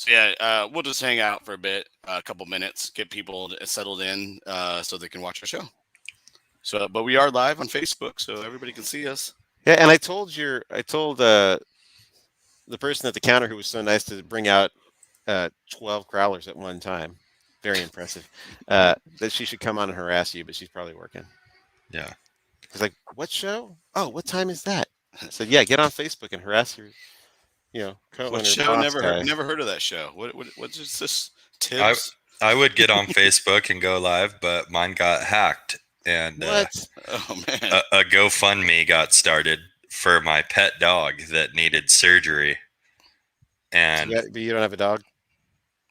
So yeah, we'll just hang out for a bit, a couple minutes, get people settled in so they can watch our show. So, but we are live on Facebook, so everybody can see us. Yeah, and I told the person at the counter who was so nice to bring out 12 crowlers at one time. Very impressive. That she should come on and harass you, but she's probably working. Yeah. He's like, "What show? Oh, what time is that?" I said, "Yeah, get on Facebook and harass your, What co-owner show? boss guy." Never heard of that show. What's this? I Tibbs? I would get on Facebook and go live, but mine got hacked, and What? Oh man. a GoFundMe got started for my pet dog that needed surgery, and But you don't have a dog?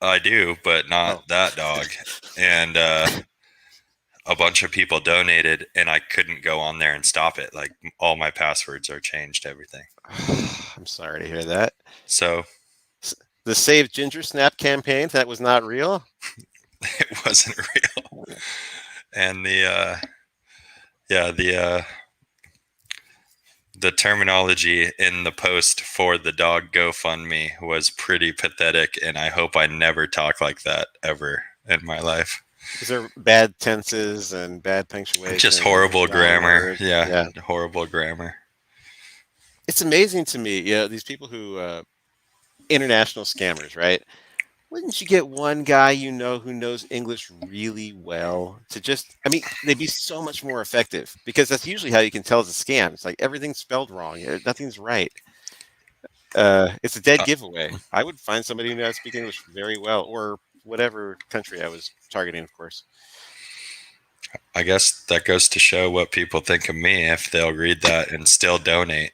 I do, but Oh. not that dog. And a bunch of people donated, and I couldn't go on there and stop it. Like all my passwords are changed, everything. I'm sorry to hear that. So The Save Ginger Snap campaign, that was not real? it wasn't real. And the terminology in the post for the dog GoFundMe was pretty pathetic, and I hope I never talk like that ever in my life. Is there bad tenses and bad punctuation? Just horrible grammar. Words? Yeah, horrible grammar. It's amazing to me, these people who international scammers, right? Wouldn't you get one guy who knows English really well to just, I mean, they'd be so much more effective because that's usually how you can tell it's a scam. It's like everything's spelled wrong, nothing's right. It's a dead giveaway. I would find somebody who knows how to speak English very well, or whatever country I was targeting, of course. I guess that goes to show what people think of me if they'll read that and still donate.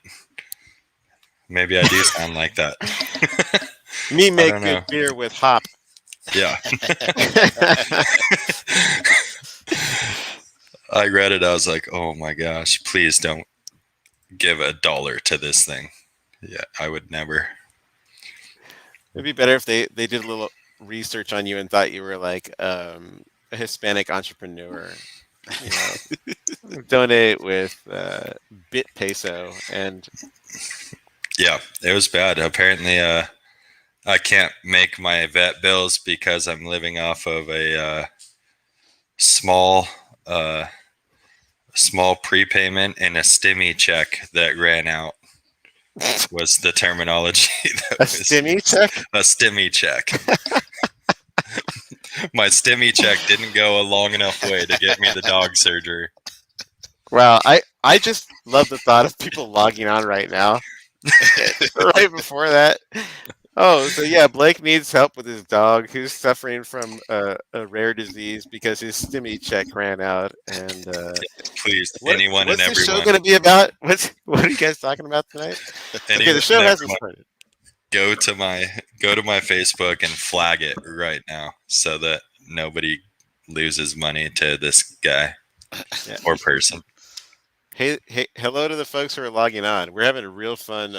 Maybe I do sound like that. Me make don't good know. beer with hop. Yeah. I read it. I was like, oh my gosh, please don't give $1 to this thing. Yeah, I would never. It'd be better if they did a little research on you and thought you were like a Hispanic entrepreneur. Donate with bit peso and Yeah, it was bad. Apparently, I can't make my vet bills because I'm living off of a small prepayment and a stimmy check that ran out. Was the terminology. A stimmy check? A stimmy check. My stimmy check didn't go a long enough way to get me the dog surgery. Wow, I just love the thought of people logging on right now. Right before that. Oh, so yeah, Blake needs help with his dog who's suffering from a rare disease because his stimmy check ran out. And please, anyone and everyone. What's the show going to be about? What are you guys talking about tonight? Okay, the show hasn't started. Go to my Facebook and flag it right now so that nobody loses money to this guy or person. Hey, hello to the folks who are logging on. We're having a real fun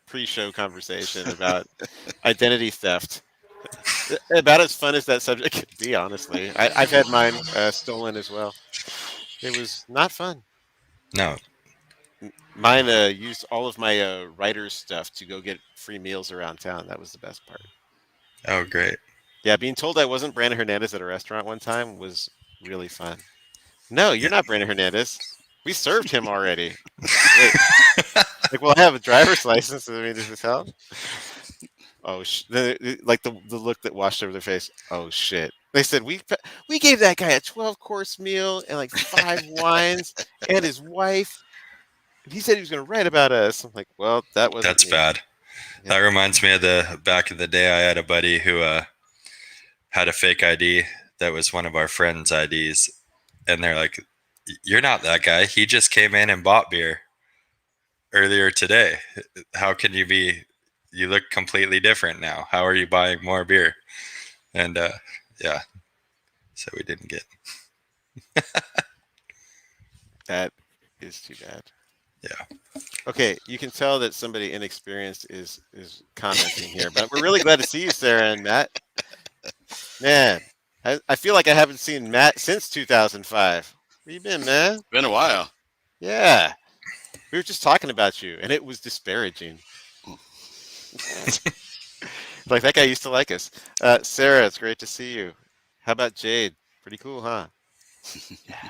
pre-show conversation about identity theft. About as fun as that subject could be, honestly. I've had mine stolen as well. It was not fun. No. Mine used all of my writer's stuff to go get free meals around town. That was the best part. Oh, great. Yeah, being told I wasn't Brandon Hernandez at a restaurant one time was really fun. No, you're not Brandon Hernandez. We served him already. Like, well, I have a driver's license. I mean, does this help? Oh, like the look that washed over their face. Oh shit! They said we gave that guy a 12-course meal and like 5 wines and his wife. He said he was going to write about us. I'm like, well, that's bad. Yeah. That reminds me of the back in the day. I had a buddy who had a fake ID that was one of our friends' IDs, and they're like, "You're not that guy. He just came in and bought beer earlier today. How can you be? You look completely different now. How are you buying more beer?" And yeah, so we didn't get. That is too bad. Yeah. Okay, you can tell that somebody inexperienced is commenting here, but we're really glad to see you, Sarah and Matt. Man, I feel like I haven't seen Matt since 2005. Where you been, man? Been a while. Yeah. We were just talking about you, and it was disparaging. Like that guy used to like us. Sarah, it's great to see you. How about Jade? Pretty cool, huh? Yeah.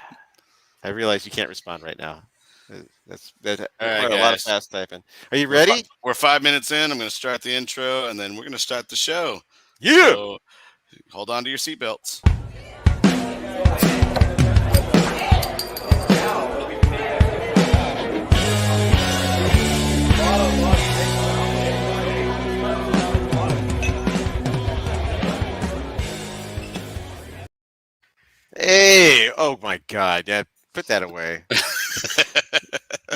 I realize you can't respond right now. That All right, require a lot of guys. fast typing. Are you We're fi- ready? we're 5 minutes in. I'm going to start the intro, and then we're going to start the show. Yeah. So hold on to your seatbelts. Hey, oh my God. Yeah, put that away.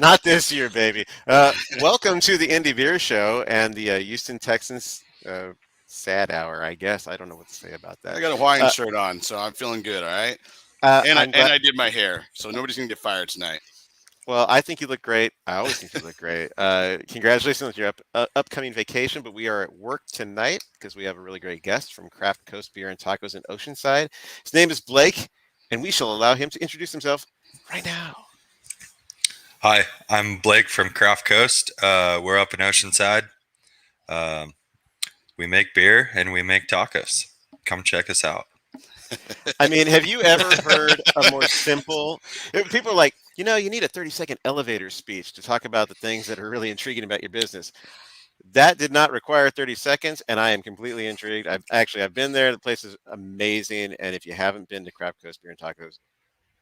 Not this year, baby. Welcome to the Indie Beer Show and the Houston Texans sad hour, I guess. I don't know what to say about that. I got a Hawaiian shirt on, so I'm feeling good. All right. And I'm glad. I did my hair, so nobody's going to get fired tonight. Well, I think you look great. I always think you look great. Congratulations on your upcoming vacation, but we are at work tonight because we have a really great guest from Craft Coast Beer and Tacos in Oceanside. His name is Blake, and we shall allow him to introduce himself right now. Hi, I'm Blake from Craft Coast. We're up in Oceanside. We make beer and we make tacos. Come check us out. I mean, have you ever heard a more simple? People are like, you need a 30-second elevator speech to talk about the things that are really intriguing about your business. That did not require 30 seconds, and I am completely intrigued. I've been there. The place is amazing, and if you haven't been to Craft Coast Beer and Tacos,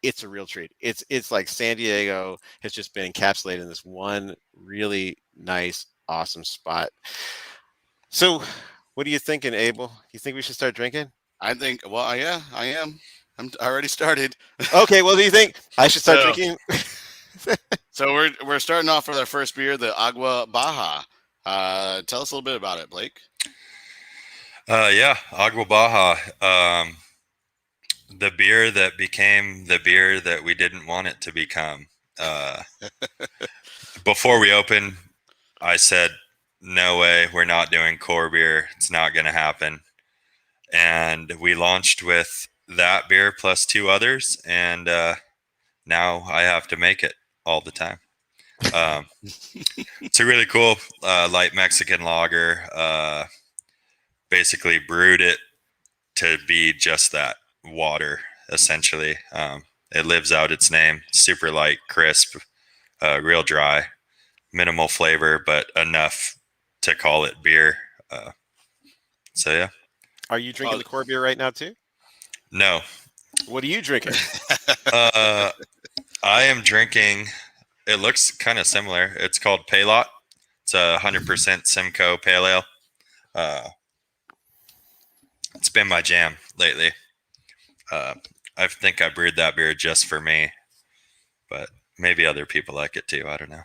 it's a real treat. It's like San Diego has just been encapsulated in this one really nice, awesome spot. So, what are you thinking, Abel? You think we should start drinking? I think. Well, yeah, I am. I already started. Okay. Well, do you think I should start drinking? So we're starting off with our first beer, the Agua Baja. Tell us a little bit about it, Blake. Yeah, Agua Baja. The beer that became the beer that we didn't want it to become. Before we opened, I said, no way, we're not doing core beer. It's not going to happen. And we launched with that beer plus 2 others, and now I have to make it all the time. It's a really cool light Mexican lager. Basically brewed it to be just that, water, essentially. It lives out its name. Super light, crisp, real dry, minimal flavor, but enough to call it beer. So yeah. Are you drinking the core beer right now too? No. What are you drinking? I am drinking. It looks kind of similar. It's called Paylot. It's a 100% Simcoe Pale Ale. It's been my jam lately. I think I brewed that beer just for me, but maybe other people like it too. I don't know.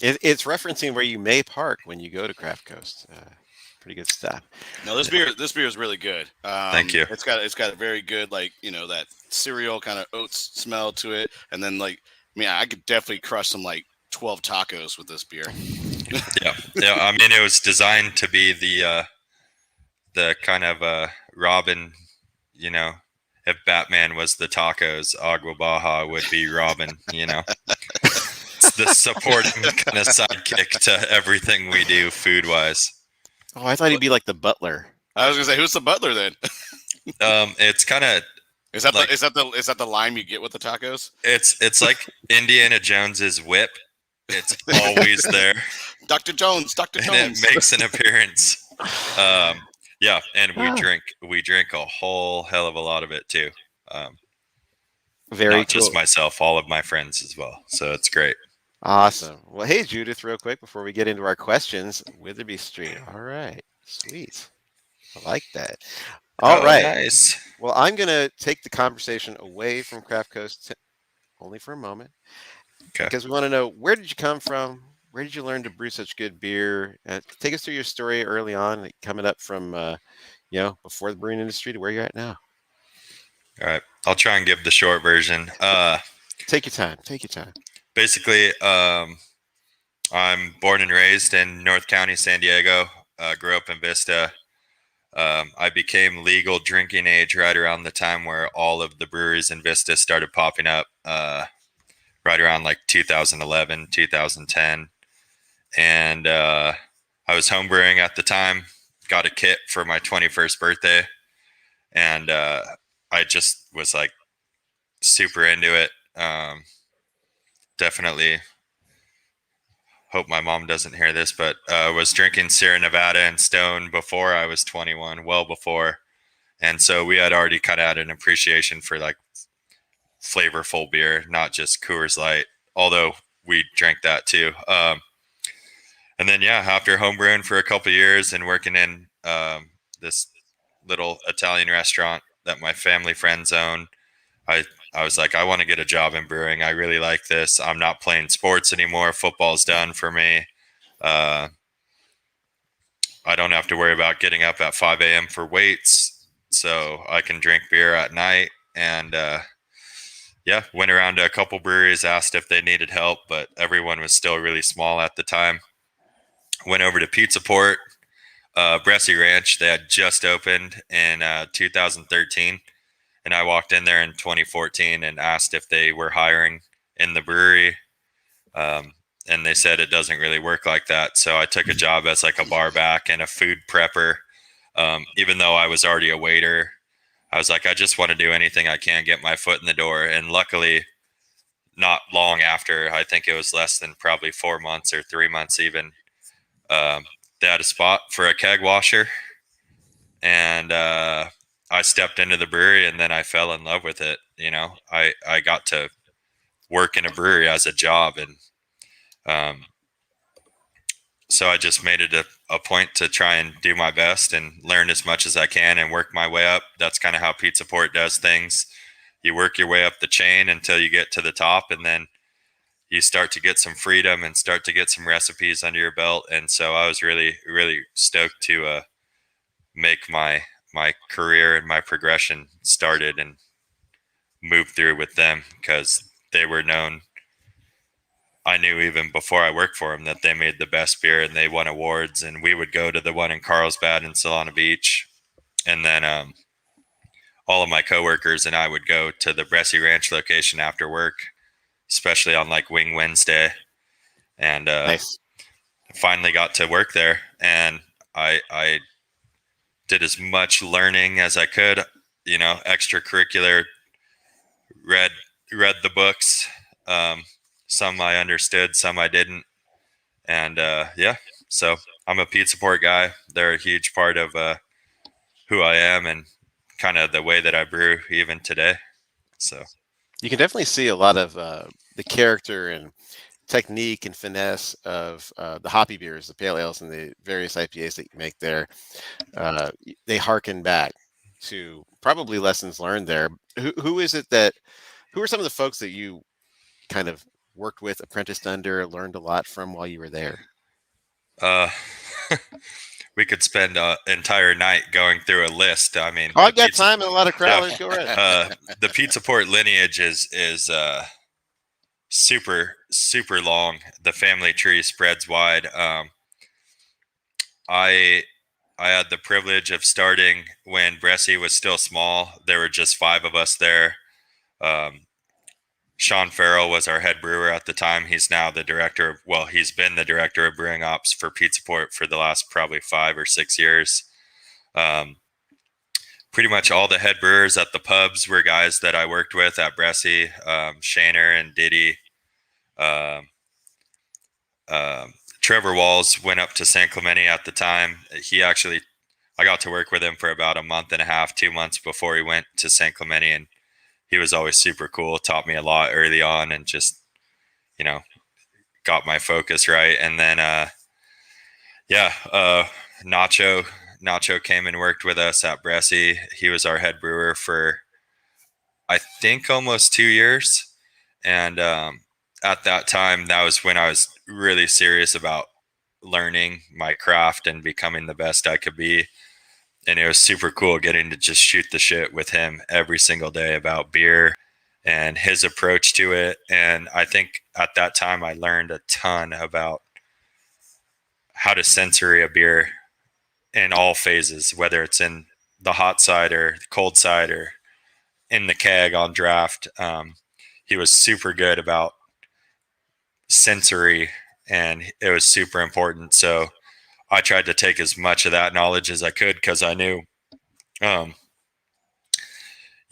It's referencing where you may park when you go to Craft Coast. Pretty good stuff. No, this beer is really good. Thank you. It's got a very good, like, that cereal kind of oats smell to it, and then I could definitely crush some 12 tacos with this beer. Yeah. I mean, it was designed to be the kind of Robin. If Batman was the tacos, Agua Baja would be Robin. It's the supporting kind of sidekick to everything we do food wise. Oh, I thought he'd be like the butler. I was gonna say, who's the butler then? It's kind of is that the lime you get with the tacos? It's like Indiana Jones's whip. It's always there. Dr. Jones. And it makes an appearance. Yeah, and we drink a whole hell of a lot of it too. Very not cool. Just myself, all of my friends as well. So it's great. Awesome. Well, hey Judith, real quick before we get into our questions, Witherby Street. All right, sweet. I like that. All right. Nice. Well, I'm gonna take the conversation away from Craft Coast only for a moment, because we want to know, where did you come from? Where did you learn to brew such good beer? Take us through your story early on, coming up from, before the brewing industry to where you're at now. All right. I'll try and give the short version. Take your time. Basically, I'm born and raised in North County, San Diego. Grew up in Vista. I became legal drinking age right around the time where all of the breweries in Vista started popping up, right around 2011, 2010. And I was homebrewing at the time, got a kit for my 21st birthday, and I just was like super into it. Definitely hope my mom doesn't hear this, but was drinking Sierra Nevada and Stone before I was 21, well before. And so we had already kind of had an appreciation for like flavorful beer, not just Coors Light, although we drank that too. And then, yeah, after homebrewing for a couple of years and working in this little Italian restaurant that my family friends own, I was like, I want to get a job in brewing. I really like this. I'm not playing sports anymore. Football's done for me. I don't have to worry about getting up at 5 a.m. for weights, so I can drink beer at night. And yeah, went around to a couple breweries, asked if they needed help, but everyone was still really small at the time. Went over to Pizza Port, Bressie Ranch. They had just opened in 2013. And I walked in there in 2014 and asked if they were hiring in the brewery. And they said it doesn't really work like that. So I took a job as like a bar back and a food prepper. Even though I was already a waiter, I was like, I just want to do anything I can, get my foot in the door. And luckily, not long after, I think it was less than probably 4 months or 3 months even, they had a spot for a keg washer. And I stepped into the brewery and then I fell in love with it. You know, I got to work in a brewery as a job. And so I just made it a point to try and do my best and learn as much as I can and work my way up. That's kind of how Pizza Port does things. You work your way up the chain until you get to the top, and then you start to get some freedom and start to get some recipes under your belt. And so I was really, really stoked to make my career and my progression started and moved through with them, because they were known. I knew even before I worked for them that they made the best beer and they won awards, and we would go to the one in Carlsbad and Solana Beach. And then all of my coworkers and I would go to the Bressie Ranch location after work, especially on like Wing Wednesday. And Nice. finally got to work there, and I did as much learning as I could, you know, extracurricular, read the books. Some I understood, some I didn't. And yeah, so I'm a Pizza Port guy. They're a huge part of who I am and kind of the way that I brew even today. So You can definitely see a lot of the character and technique and finesse of the hoppy beers, the pale ales, and the various IPAs that you make there. They harken back to probably lessons learned there. Who is it that, who are some of the folks that you kind of worked with, apprenticed under, learned a lot from while you were there? we could spend an entire night going through a list. I mean, I've got time and a lot of crowlers. Go ahead. The Pizza Port lineage is super long. The family tree spreads wide. I had the privilege of starting when Bressie was still small. There were just 5 of us there. Sean Farrell was our head brewer at the time. He's now the director. He's been the director of brewing ops for Pizza Port for the last probably 5 or 6 years. Pretty much all the head brewers at the pubs were guys that I worked with at Bressie, Shaner and Diddy. Trevor Walls went up to San Clemente at the time. I got to work with him for about a month and a half, 2 months before he went to San Clemente, and he was always super cool, taught me a lot early on, and just, you know, got my focus right. And then, Nacho came and worked with us at Bressie. He was our head brewer for, I think, almost 2 years. And at that time, that was when I was really serious about learning my craft and becoming the best I could be. And it was super cool getting to just shoot the shit with him every single day about beer and his approach to it. And I think at that time I learned a ton about how to sensory a beer in all phases, whether it's in the hot side or the cold side or in the keg on draft. He was super good about sensory, and it was super important. So I tried to take as much of that knowledge as I could, because I knew, you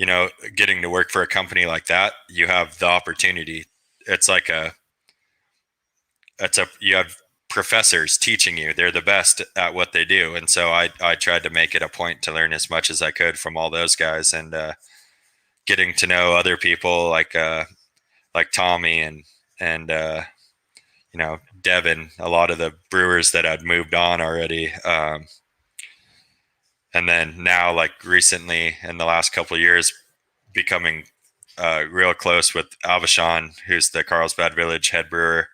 know, getting to work for a company like that, you have the opportunity. It's like you have professors teaching you. They're the best at what they do. And so I tried to make it a point to learn as much as I could from all those guys, and getting to know other people like Tommy and you know, Devin, a lot of the brewers that had moved on already. And then now, like recently in the last couple of years, becoming real close with Avashan, who's the Carlsbad Village head brewer.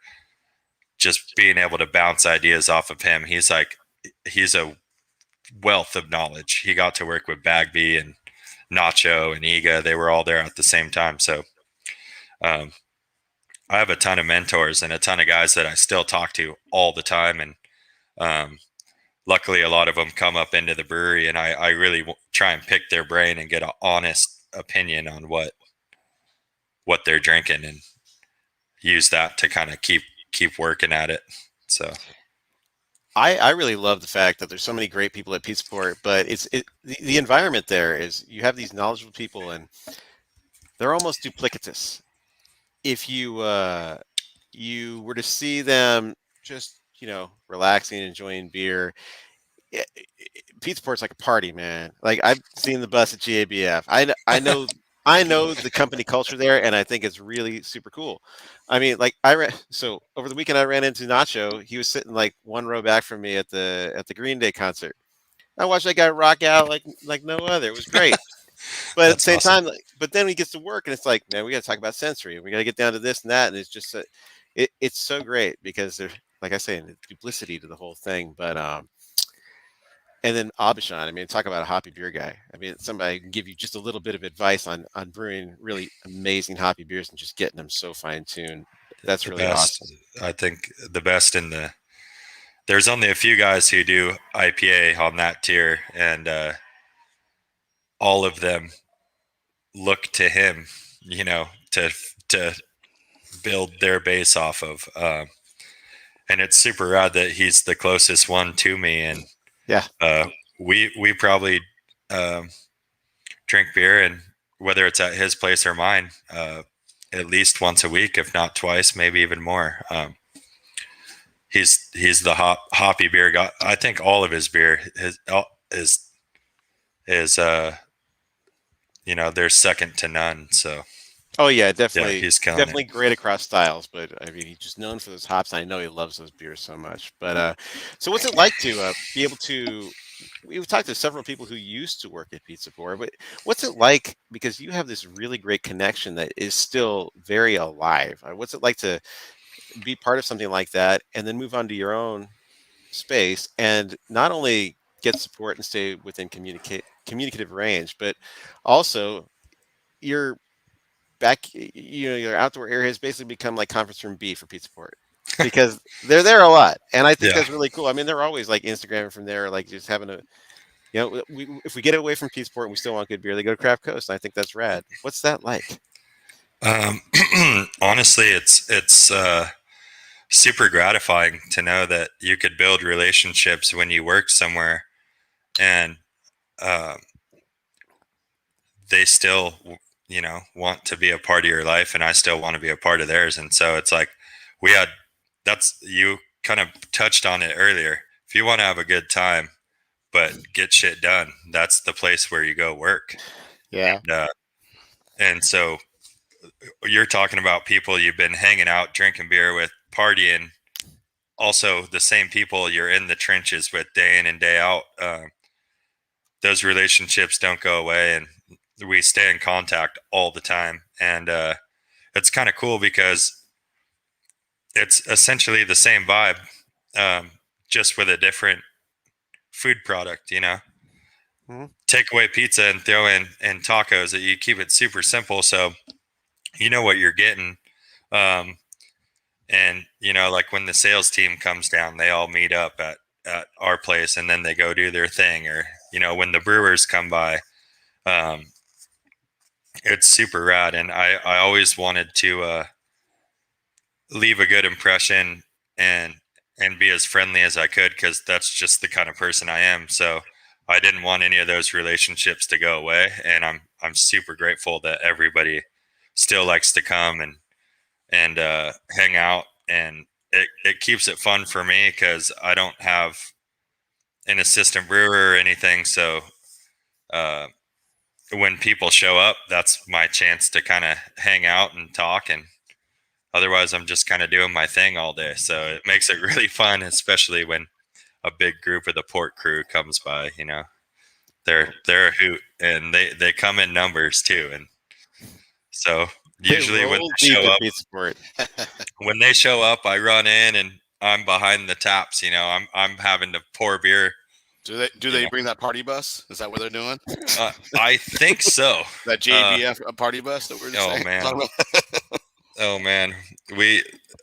Just being able to bounce ideas off of him. He's a wealth of knowledge. He got to work with Bagby and Nacho and Iga. They were all there at the same time. So I have a ton of mentors and a ton of guys that I still talk to all the time. And luckily, a lot of them come up into the brewery, and I really try and pick their brain and get an honest opinion on what they're drinking, and use that to kind of keep working at it. So I really love the fact that there's so many great people at Pizza Port, but the environment there is, you have these knowledgeable people and they're almost duplicitous. If you were to see them just, you know, relaxing, enjoying beer, Pizza Port's like a party, man. Like, I've seen the bus at GABF. I know the company culture there, and I think it's really super cool. I mean, like, so over the weekend I ran into Nacho. He was sitting like one row back from me at the Green Day concert. I watched that guy rock out like no other. It was great. But at the same time, but then he gets to work, and it's like, man, we got to talk about sensory. We got to get down to this and that, and it's just it's so great because there's, like I say, duplicity to the whole thing. But and then Abishan, I mean, talk about a hoppy beer guy. I mean, somebody can give you just a little bit of advice on brewing really amazing hoppy beers and just getting them so fine tuned. That's really awesome. I think the best there's only a few guys who do IPA on that tier, and all of them look to him, you know, to build their base off of. And it's super rad that he's the closest one to me. And yeah, we probably drink beer, and whether it's at his place or mine, at least once a week, if not twice, maybe even more. He's the hoppy beer guy. I think all of his beer is you know, they're second to none. So oh yeah, definitely, yeah, he's definitely great across styles. But I mean, he's just known for those hops. I know he loves those beers so much. But so what's it like to be able to? We've talked to several people who used to work at Pizza Port, but what's it like, because you have this really great connection that is still very alive? What's it like to be part of something like that and then move on to your own space and not only get support and stay within communicative range, but also your your outdoor area has basically become like conference room B for Pizza Port, because they're there a lot, and I think that's really cool. I mean, they're always like Instagramming from there, like just having a, you know, if we get away from Pizza Port and we still want good beer, they go to Craft Coast, and I think that's rad. What's that like? Honestly, it's super gratifying to know that you could build relationships when you work somewhere, and they still, you know, want to be a part of your life, and I still want to be a part of theirs. And so it's like you kind of touched on it earlier. If you want to have a good time but get shit done, that's the place where you go work. Yeah. And so you're talking about people you've been hanging out, drinking beer with, partying, also the same people you're in the trenches with day in and day out. Those relationships don't go away, and we stay in contact all the time. And it's kind of cool because it's essentially the same vibe, just with a different food product, you know. Mm-hmm. Take away pizza and throw in tacos. That you keep it super simple, so you know what you're getting. And you know, like when the sales team comes down, they all meet up at our place, and then they go do their thing. Or you know, when the brewers come by, it's super rad. And I always wanted to leave a good impression and and be as friendly as I could, because that's just the kind of person I am. So I didn't want any of those relationships to go away, and I'm super grateful that everybody still likes to come and hang out, and it keeps it fun for me because I don't have an assistant brewer or anything. So uh, when people show up, that's my chance to kind of hang out and talk, and otherwise I'm just kind of doing my thing all day. So it makes it really fun, especially when a big group of the port crew comes by. They're a hoot, and they come in numbers too. And so usually when they show up, I run in and I'm behind the taps. I'm having to pour beer. Do they bring that party bus? Is that what they're doing? I think so. That JBF party bus that we're just saying? Man. Oh man,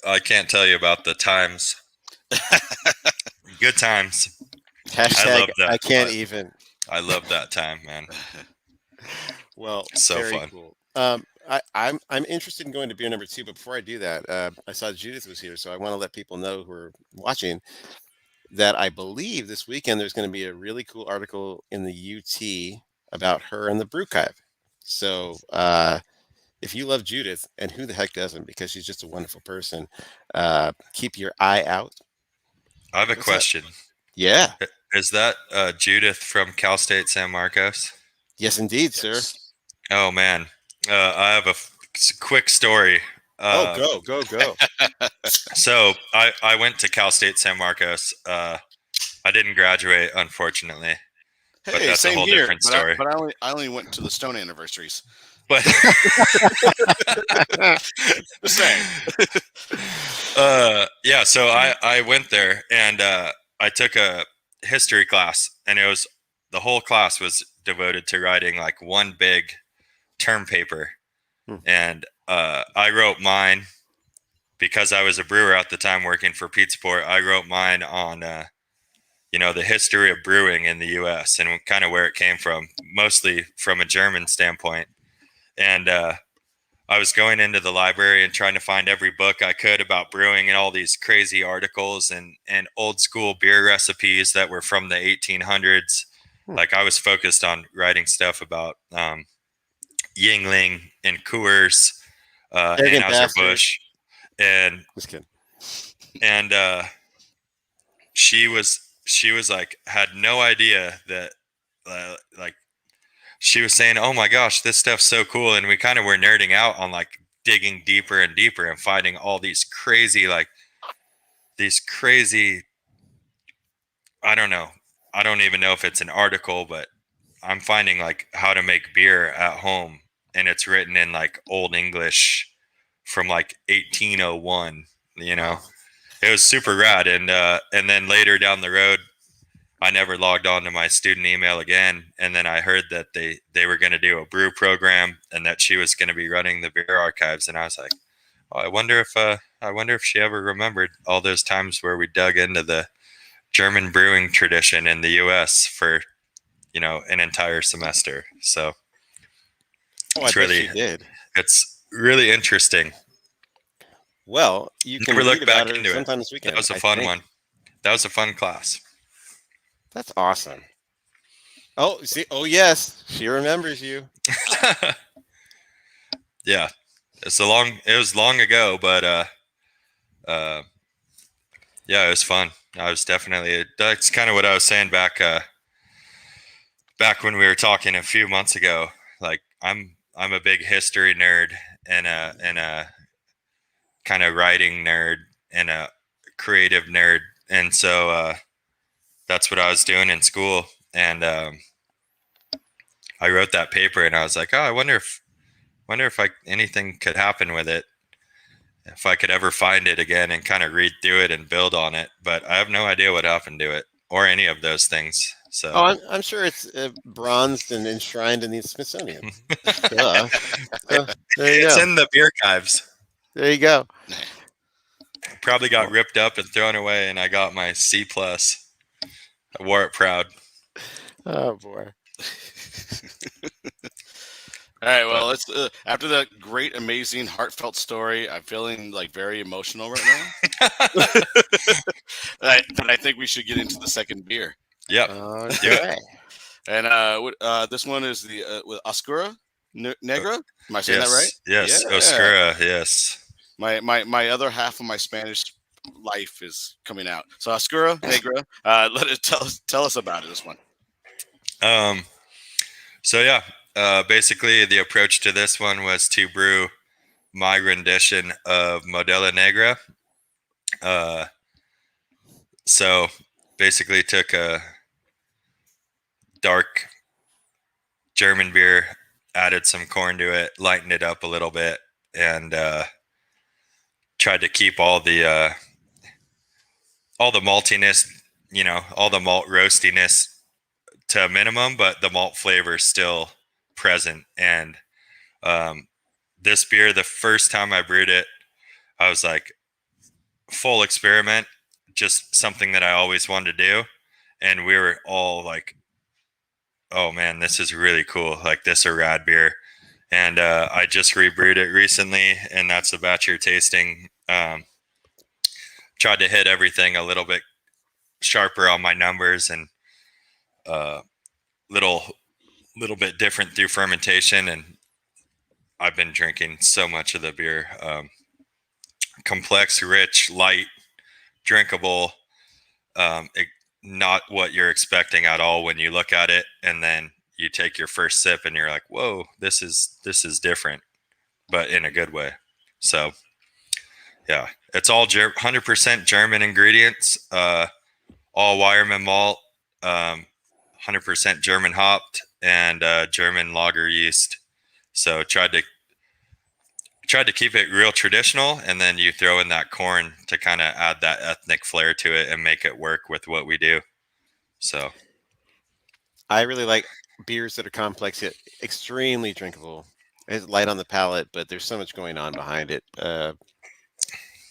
I can't tell you about the times. Good times. Hashtag I can't even. I love that time, man. Well, so very fun. Cool. I'm interested in going to beer number 2, but before I do that, I saw Judith was here, so I want to let people know who are watching that I believe this weekend there's going to be a really cool article in the UT about her and the brewpub. So if you love Judith, and who the heck doesn't, because she's just a wonderful person, keep your eye out. I have a question. Yeah. Is that Judith from Cal State San Marcos? Yes, indeed, sir. Oh, man. I have a quick story. Go. So I went to Cal State San Marcos. I didn't graduate, unfortunately. Hey, but that's a whole different story. But I only went to the Stone anniversaries. But the same. Yeah, so I went there, and I took a history class, and the whole class was devoted to writing like one big term paper. And I wrote mine because I was a brewer at the time working for Pizza Port. I wrote mine on the history of brewing in the US and kind of where it came from, mostly from a German standpoint. And I was going into the library and trying to find every book I could about brewing, and all these crazy articles and old school beer recipes that were from the 1800s. Like, I was focused on writing stuff about Yingling and Coors, Anheuser-Busch, and just kidding. And she was like, had no idea that like, she was saying, oh my gosh, this stuff's so cool. And we kind of were nerding out on like digging deeper and deeper and finding all these crazy, I don't know. I don't even know if it's an article, but I'm finding like how to make beer at home. And it's written in like Old English from like 1801, It was super rad. And then later down the road, I never logged on to my student email again. And then I heard that they were going to do a brew program and that she was going to be running the beer archives. And I was like, oh, I wonder if she ever remembered all those times where we dug into the German brewing tradition in the US for, an entire semester. So it's really interesting. Well, you can never look back into sometime it. This weekend. That was a fun one. That was a fun class. That's awesome. Oh, see. Oh, yes, she remembers you. Yeah, it was long ago, but yeah, it was fun. I was definitely. That's kind of what I was saying back when we were talking a few months ago. Like, I'm a big history nerd and a kind of writing nerd and a creative nerd, and so that's what I was doing in school. And I wrote that paper, and I was like, oh, I wonder if anything could happen with it, if I could ever find it again and kind of read through it and build on it. But I have no idea what happened to it or any of those things. So I'm sure it's bronzed and enshrined in the Smithsonian. There you it's in the beer archives. There you go. Probably got ripped up and thrown away, and I got my C+. I wore it proud. Oh boy. All right. Well, let's after that great, amazing, heartfelt story, I'm feeling like very emotional right now. I think we should get into the second beer. Yep. Do it. Okay. And this one is the with Oscura Negra. Am I saying that right? Yes. Yeah. Oscura. Yes. My other half of my Spanish life is coming out. So Oscura Negra. Let it tell us about it. This one. So yeah, basically the approach to this one was to brew my rendition of Modelo Negra. So basically took a dark German beer, added some corn to it, lightened it up a little bit, and tried to keep all the maltiness, all the malt roastiness to a minimum, but the malt flavor still present. And this beer, the first time I brewed it, I was like, full experiment, just something that I always wanted to do. And we were all like, oh man, this is really cool. Like, this is a rad beer. And I just rebrewed it recently, and that's the batch you're tasting. Tried to hit everything a little bit sharper on my numbers, and little bit different through fermentation. And I've been drinking so much of the beer. Complex, rich, light, drinkable. Not what you're expecting at all when you look at it, and then you take your first sip and you're like, whoa, this is different, but in a good way. So yeah, it's all 100% German ingredients, all Weyermann malt, 100% German hopped, and German lager yeast. So tried to keep it real traditional, and then you throw in that corn to kind of add that ethnic flair to it and make it work with what we do. So I really like beers that are complex yet extremely drinkable. It's light on the palate, but there's so much going on behind it. It's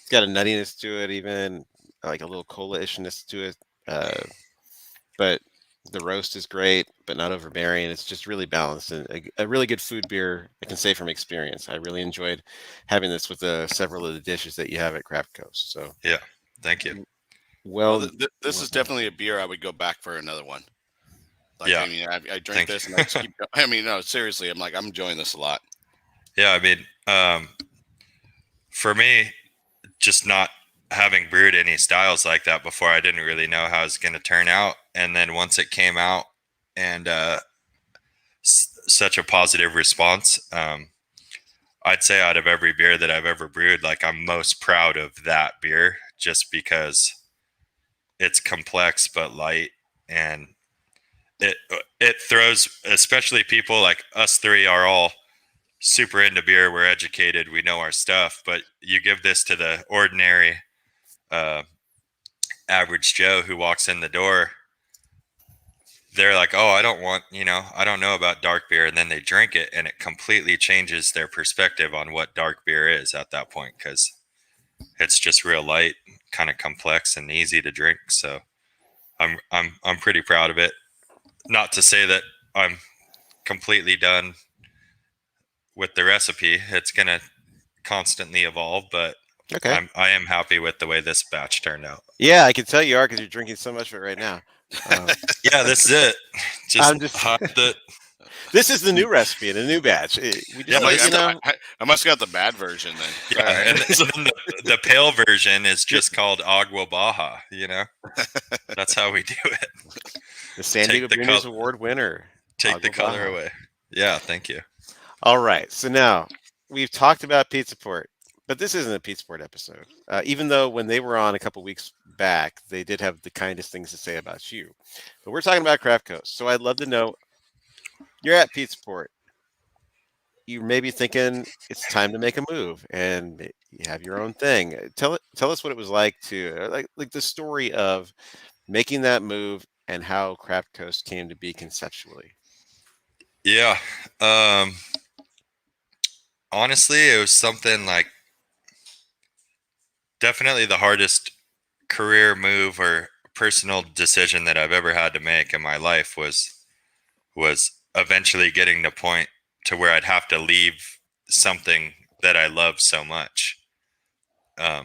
got a nuttiness to it, even like a little cola-ishness to it. But the roast is great, but not overbearing. It's just really balanced, and a really good food beer. I can say from experience, I really enjoyed having this with several of the dishes that you have at Craft Coast. So yeah, thank you. Well, this is definitely a beer I would go back for another one. Like, Yeah. I mean, I drink this and I just keep. I mean, no, seriously, I'm enjoying this a lot. Yeah, I mean, for me, just not having brewed any styles like that before, I didn't really know how it was going to turn out. And then once it came out, and such a positive response, I'd say out of every beer that I've ever brewed, like, I'm most proud of that beer, just because it's complex but light, and it throws, especially people like us three are all super into beer. We're educated, we know our stuff, but you give this to the ordinary average Joe who walks in the door, they're like, oh, I don't know about dark beer. And then they drink it, and it completely changes their perspective on what dark beer is at that point, because it's just real light, kind of complex and easy to drink. So I'm pretty proud of it. Not to say that I'm completely done with the recipe. It's going to constantly evolve, but okay, I am happy with the way this batch turned out. yeah, I can tell you are, because you're drinking so much of it right now. Yeah, this is it. Just hot the. This is the new recipe in a new batch. We just, I must have got the bad version then. Yeah, and then the pale version is just called Agua Baja. That's how we do it. The San Diegans Award winner. Take Agua the color Baja. away. Yeah, thank you. All right, so now we've talked about Pizza Port, but this isn't a Pizza Port episode. Even though when they were on a couple weeks back, they did have the kindest things to say about you. But we're talking about Craft Coast, so I'd love to know, you're at Pizza Port. You may be thinking it's time to make a move, and you have your own thing. Tell us what it was like to like the story of making that move and how Craft Coast came to be conceptually. Yeah. Honestly, it was something like definitely the hardest career move or personal decision that I've ever had to make in my life was eventually getting to point to where I'd have to leave something that I love so much. There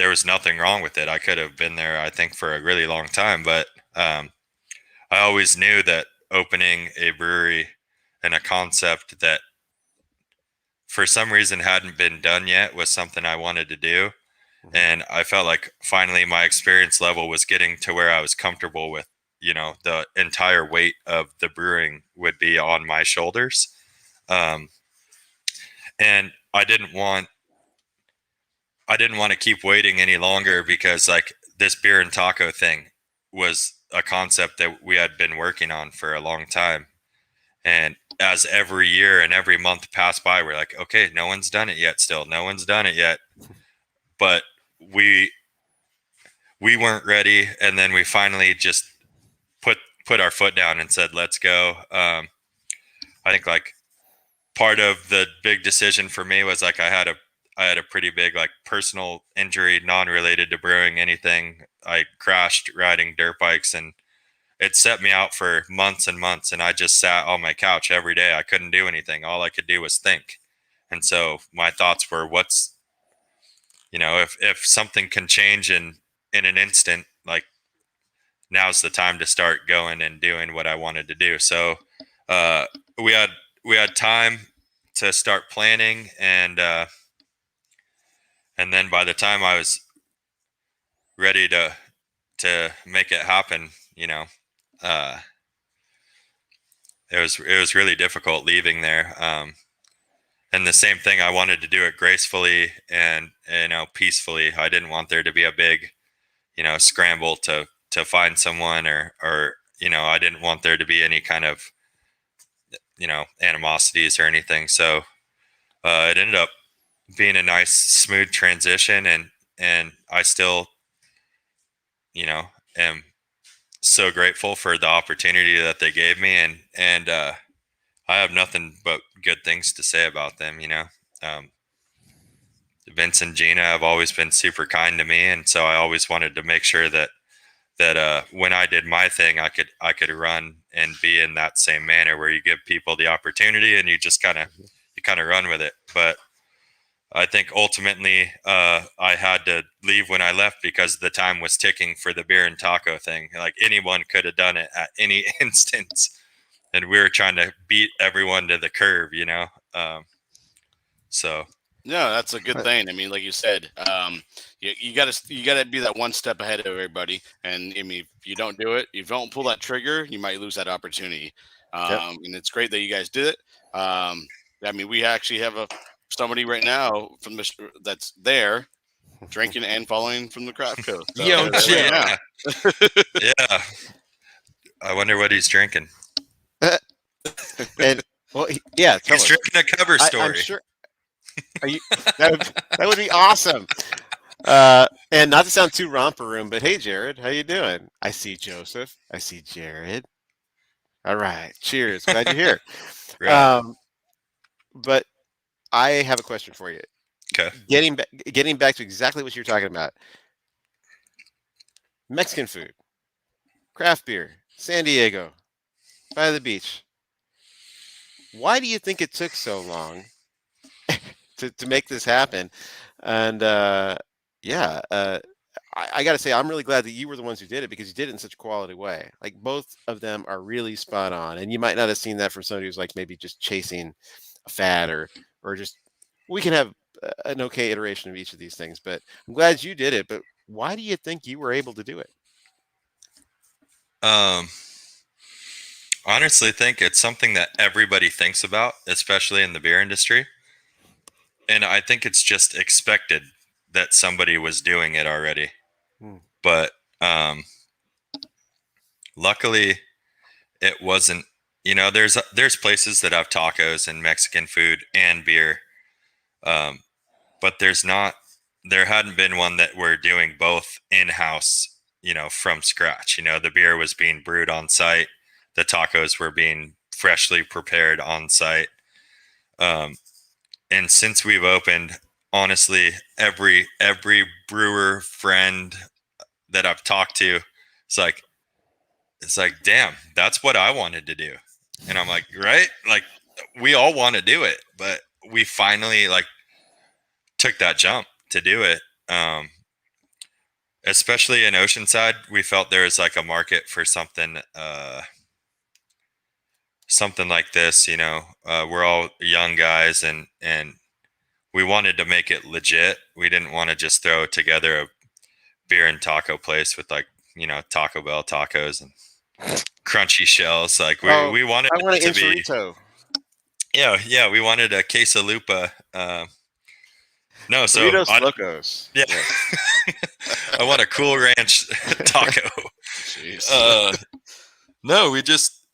was nothing wrong with it. I could have been there, I think, for a really long time, but I always knew that opening a brewery and a concept that for some reason hadn't been done yet was something I wanted to do. And I felt like finally my experience level was getting to where I was comfortable with, the entire weight of the brewing would be on my shoulders. And I didn't want to keep waiting any longer, because like this beer and taco thing was a concept that we had been working on for a long time. And as every year and every month passed by, we're like, okay, no one's done it yet. Still, no one's done it yet. But we weren't ready. And then we finally just put our foot down and said, let's go. I think like part of the big decision for me was like I had a pretty big like personal injury, non-related to brewing anything. I crashed riding dirt bikes, and it set me out for months and months. And I just sat on my couch every day. I couldn't do anything. All I could do was think. And so my thoughts were, if something can change in an instant, like now's the time to start going and doing what I wanted to do. So we had time to start planning, and then by the time I was ready to make it happen, it was really difficult leaving there. And the same thing, I wanted to do it gracefully and peacefully. I didn't want there to be a big scramble to find someone, or I didn't want there to be any kind of animosities or anything. So it ended up being a nice smooth transition, and I still am so grateful for the opportunity that they gave me, and I have nothing but good things to say about them. Vince and Gina have always been super kind to me, and so I always wanted to make sure that when I did my thing, I could run and be in that same manner where you give people the opportunity and you just kind of run with it. But I think ultimately I had to leave when I left because the time was ticking for the beer and taco thing. Like anyone could have done it at any instance, and we were trying to beat everyone to the curve, so. No, that's a good thing. I mean, like you said, you gotta be that one step ahead of everybody. And I mean, if you don't do it, if you don't pull that trigger, you might lose that opportunity. And it's great that you guys did it. I mean, we actually have somebody right now that's there drinking and following from the craft coast. So Yo, yeah. Yeah. I wonder what he's drinking. And well, yeah, he's drinking a cover story. I'm sure. That would be awesome. And not to sound too romper room, but hey, Jared, how you doing? I see Joseph. I see Jared. All right, cheers. Glad you're here. Right. But I have a question for you. Okay. Getting back to exactly what you're talking about. Mexican food, craft beer, San Diego, by the beach. Why do you think it took so long to make this happen? And I got to say, I'm really glad that you were the ones who did it, because you did it in such a quality way. Like both of them are really spot on, and you might not have seen that from somebody who's like maybe just chasing a fad or just, we can have an okay iteration of each of these things, but I'm glad you did it. But why do you think you were able to do it? Honestly think it's something that everybody thinks about, especially in the beer industry. And I think it's just expected that somebody was doing it already. But luckily it wasn't. There's places that have tacos and Mexican food and beer. But there hadn't been one that were doing both in-house, from scratch. The beer was being brewed on site. The tacos were being freshly prepared on site. And since we've opened, honestly, every brewer friend that I've talked to, it's like, damn, that's what I wanted to do. And I'm like, right? Like, we all want to do it, but we finally like took that jump to do it. Especially in Oceanside, we felt there was like a market for something, something like this. We're all young guys, and we wanted to make it legit. We didn't want to just throw together a beer and taco place with like Taco Bell tacos and crunchy shells. Like we wanted I want it an to be. enchilito. Yeah, we wanted a quesalupa. No, so Burritos Locos. yeah, I want a Cool Ranch taco. Jeez. No,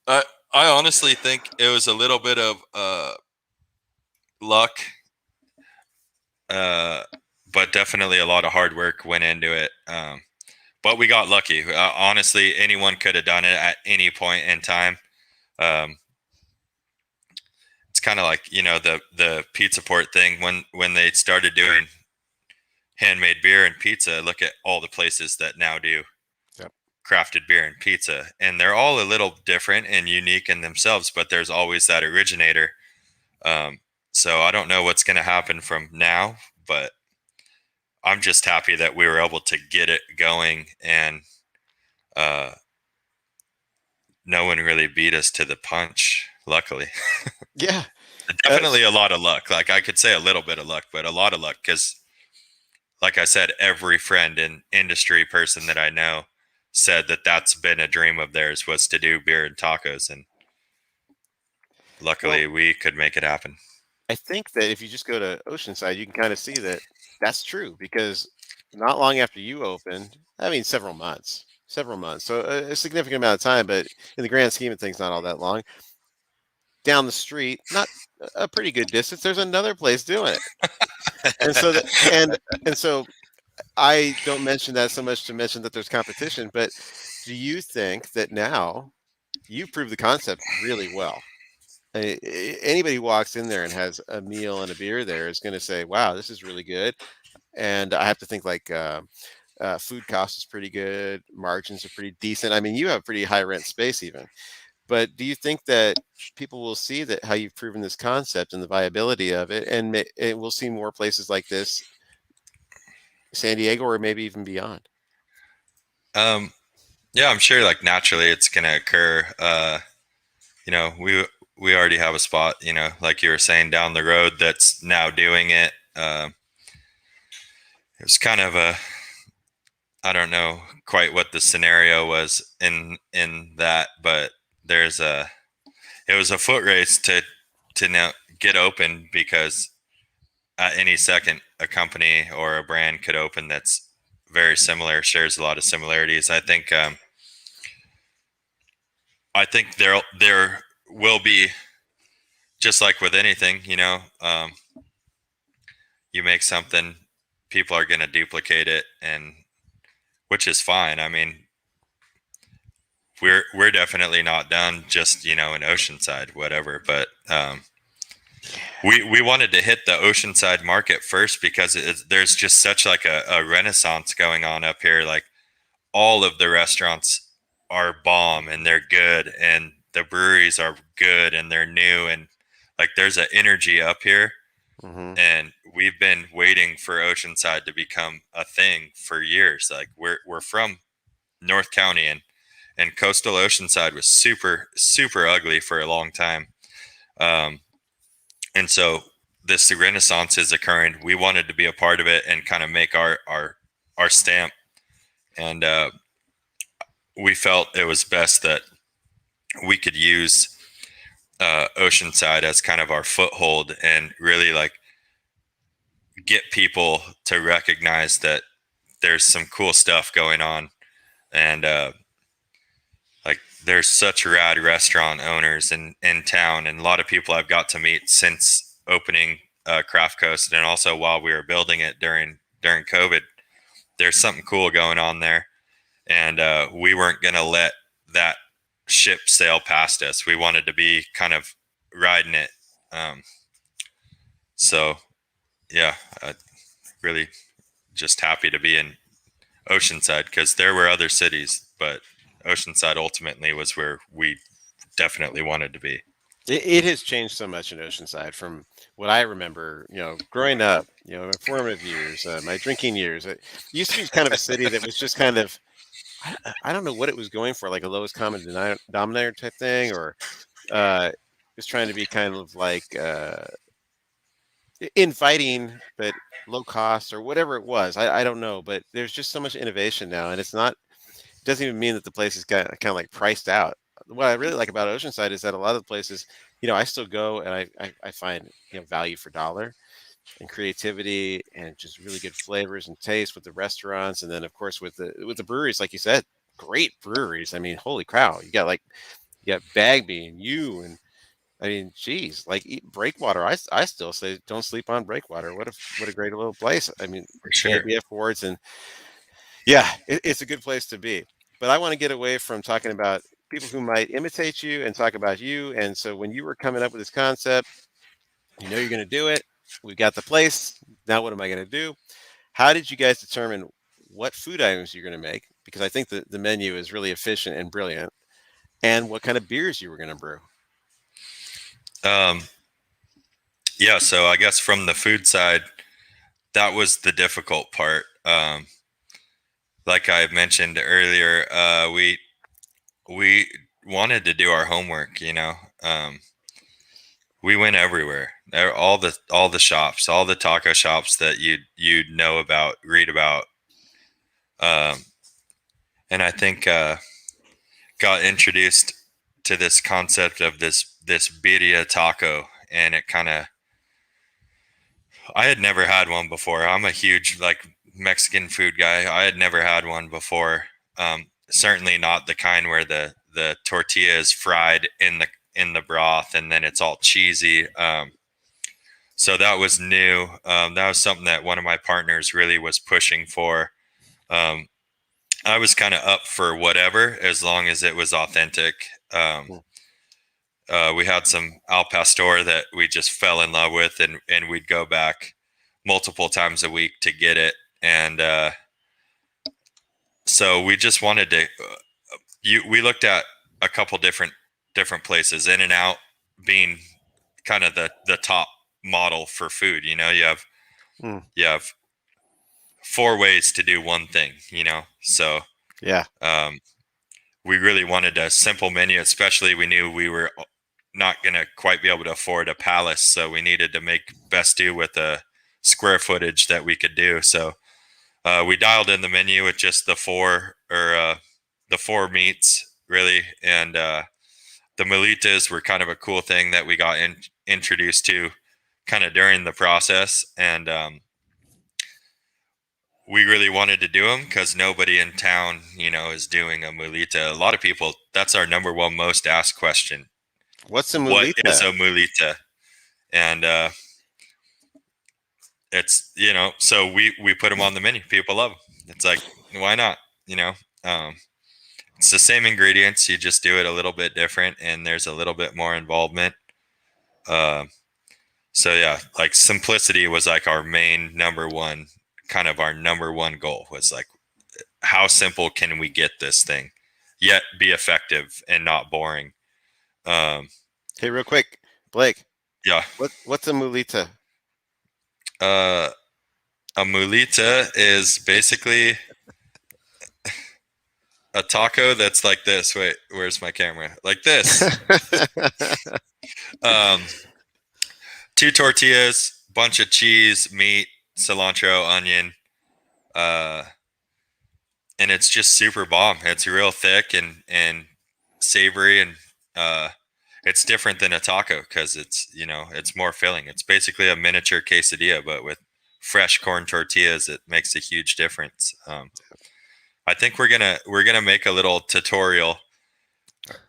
I honestly think it was a little bit of luck, but definitely a lot of hard work went into it. But we got lucky. Honestly, anyone could have done it at any point in time. It's kind of like the Pizza Port thing when they started doing handmade beer and pizza. Look at all the places that now do crafted beer and pizza, and they're all a little different and unique in themselves, but there's always that originator. So I don't know what's going to happen from now, but I'm just happy that we were able to get it going, and no one really beat us to the punch, luckily. Yeah. Definitely a lot of luck. Like, I could say a little bit of luck, but a lot of luck, because like I said, every friend and industry person that I know said that that's been a dream of theirs, was to do beer and tacos, and luckily we could make it happen. I think that if you just go to Oceanside, you can kind of see that that's true, because not long after you opened, I mean, several months, so a significant amount of time, but in the grand scheme of things, not all that long. Down the street, not a pretty good distance, there's another place doing it. And so and so I don't mention that so much to mention that there's competition, but do you think that now you've proved the concept really well? Anybody who walks in there and has a meal and a beer there is going to say, wow, this is really good. And I have to think like food cost is pretty good. Margins are pretty decent. I mean, you have pretty high rent space even. But do you think that people will see that how you've proven this concept and the viability of it, and we'll see more places like this, San Diego, or maybe even beyond? Yeah, I'm sure like naturally it's going to occur. We already have a spot, like you were saying, down the road that's now doing it. It was kind of I don't know quite what the scenario was in that, but it was a foot race to now get open, because at any second a company or a brand could open that's very similar, shares a lot of similarities. I think there will be, just like with anything, you make something, people are going to duplicate it, and which is fine. I mean, we're definitely not done just in Oceanside, whatever, but we wanted to hit the Oceanside market first, because there's just such like a renaissance going on up here. Like, all of the restaurants are bomb, and they're good, and the breweries are good, and they're new, and like there's an energy up here. Mm-hmm. And we've been waiting for Oceanside to become a thing for years. Like, we're from North County, and coastal Oceanside was super, super ugly for a long time. And so this renaissance is occurring. We wanted to be a part of it and kind of make our stamp. And we felt it was best that we could use Oceanside as kind of our foothold, and really like get people to recognize that there's some cool stuff going on. And like, there's such rad restaurant owners in town, and a lot of people I've got to meet since opening Craft Coast, and also while we were building it during COVID. There's something cool going on there, and we weren't going to let that ship sail past us. We wanted to be kind of riding it. So yeah, really just happy to be in Oceanside, because there were other cities, but Oceanside ultimately was where we definitely wanted to be. It has changed so much in Oceanside from what I remember, growing up, my formative years, my drinking years. It used to be kind of a city that was just kind of, I don't know what it was going for, like a lowest common denominator type thing, or just trying to be kind of like inviting, but low cost or whatever it was. I don't know, but there's just so much innovation now, and it doesn't even mean that the place is kind of like priced out. What I really like about Oceanside is that a lot of the places, I still go and I find value for dollar and creativity and just really good flavors and taste with the restaurants, and then of course with the breweries, like you said, great breweries. I mean, holy cow, you got Bagby and you and I mean, geez, like Breakwater. I still say don't sleep on Breakwater. What a great little place. I mean, For sure. ABF Awards, and yeah, it's a good place to be. But I want to get away from talking about people who might imitate you and talk about you. And so when you were coming up with this concept, you're going to do it. We've got the place. Now what am I going to do? How did you guys determine what food items you're going to make? Because I think the menu is really efficient and brilliant. And what kind of beers you were going to brew. Um, yeah, so I guess from the food side, that was the difficult part. Like I mentioned earlier, we wanted to do our homework. We went everywhere. All the shops, all the taco shops that you'd know about, read about, and I think got introduced to this concept of this birria taco, and it kind of, I had never had one before. I'm a huge like Mexican food guy. I had never had one before. Certainly not the kind where the tortilla is fried in the broth and then it's all cheesy. So that was new. That was something that one of my partners really was pushing for. I was kind of up for whatever as long as it was authentic. We had some al pastor that we just fell in love with, and we'd go back multiple times a week to get it. And so we just wanted to. We looked at a couple different places. In and Out being kind of the top model for food. You have 4 ways to do one thing. So Yeah. We really wanted a simple menu, especially we knew we were not going to quite be able to afford a palace. So we needed to make best do with the square footage that we could do. So we dialed in the menu with just the 4 meats really. And the molitas were kind of a cool thing that we got introduced to kind of during the process. And we really wanted to do them because nobody in town, is doing a mulita. A lot of people, that's our number one most asked question. What's a mulita? What is a mulita? And it's, so we put them on the menu. People love them. It's like, why not? It's the same ingredients. You just do it a little bit different, and there's a little bit more involvement. So yeah, like simplicity was like our main number one goal was like, how simple can we get this thing yet be effective and not boring? Hey, real quick, Blake. Yeah. What's a mulita? A mulita is basically a taco that's like this. Wait, where's my camera? Like this. 2 tortillas, bunch of cheese, meat, cilantro, onion, and it's just super bomb. It's real thick and savory, and it's different than a taco because it's more filling. It's basically a miniature quesadilla, but with fresh corn tortillas. It makes a huge difference. I think we're gonna make a little tutorial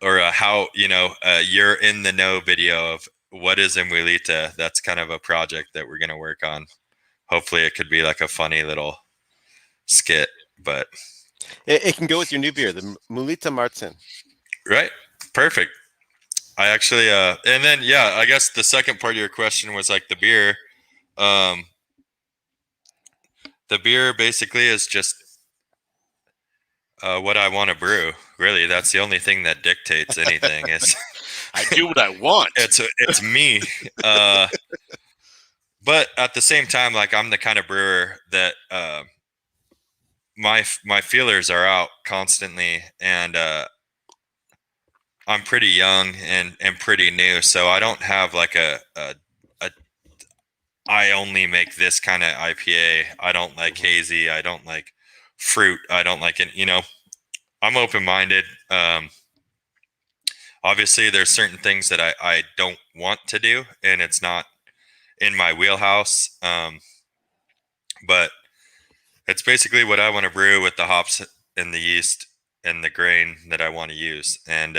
or how you're in the know video of what is a mulita. That's kind of a project that we're gonna work on. Hopefully, it could be like a funny little skit, but it can go with your new beer, the Mulita Martin. Right, perfect. I actually, and then yeah, I guess the second part of your question was like the beer. The beer basically is just What I want to brew. Really, that's the only thing that dictates anything. Is I do what I want. it's me. But at the same time, like I'm the kind of brewer that my feelers are out constantly, and I'm pretty young and pretty new, so I don't have like a I only make this kind of IPA. I don't like hazy. I don't like fruit. I don't like it. I'm open-minded. Obviously, there's certain things that I don't want to do, and it's not in my wheelhouse. But it's basically what I want to brew with the hops and the yeast and the grain that I want to use. And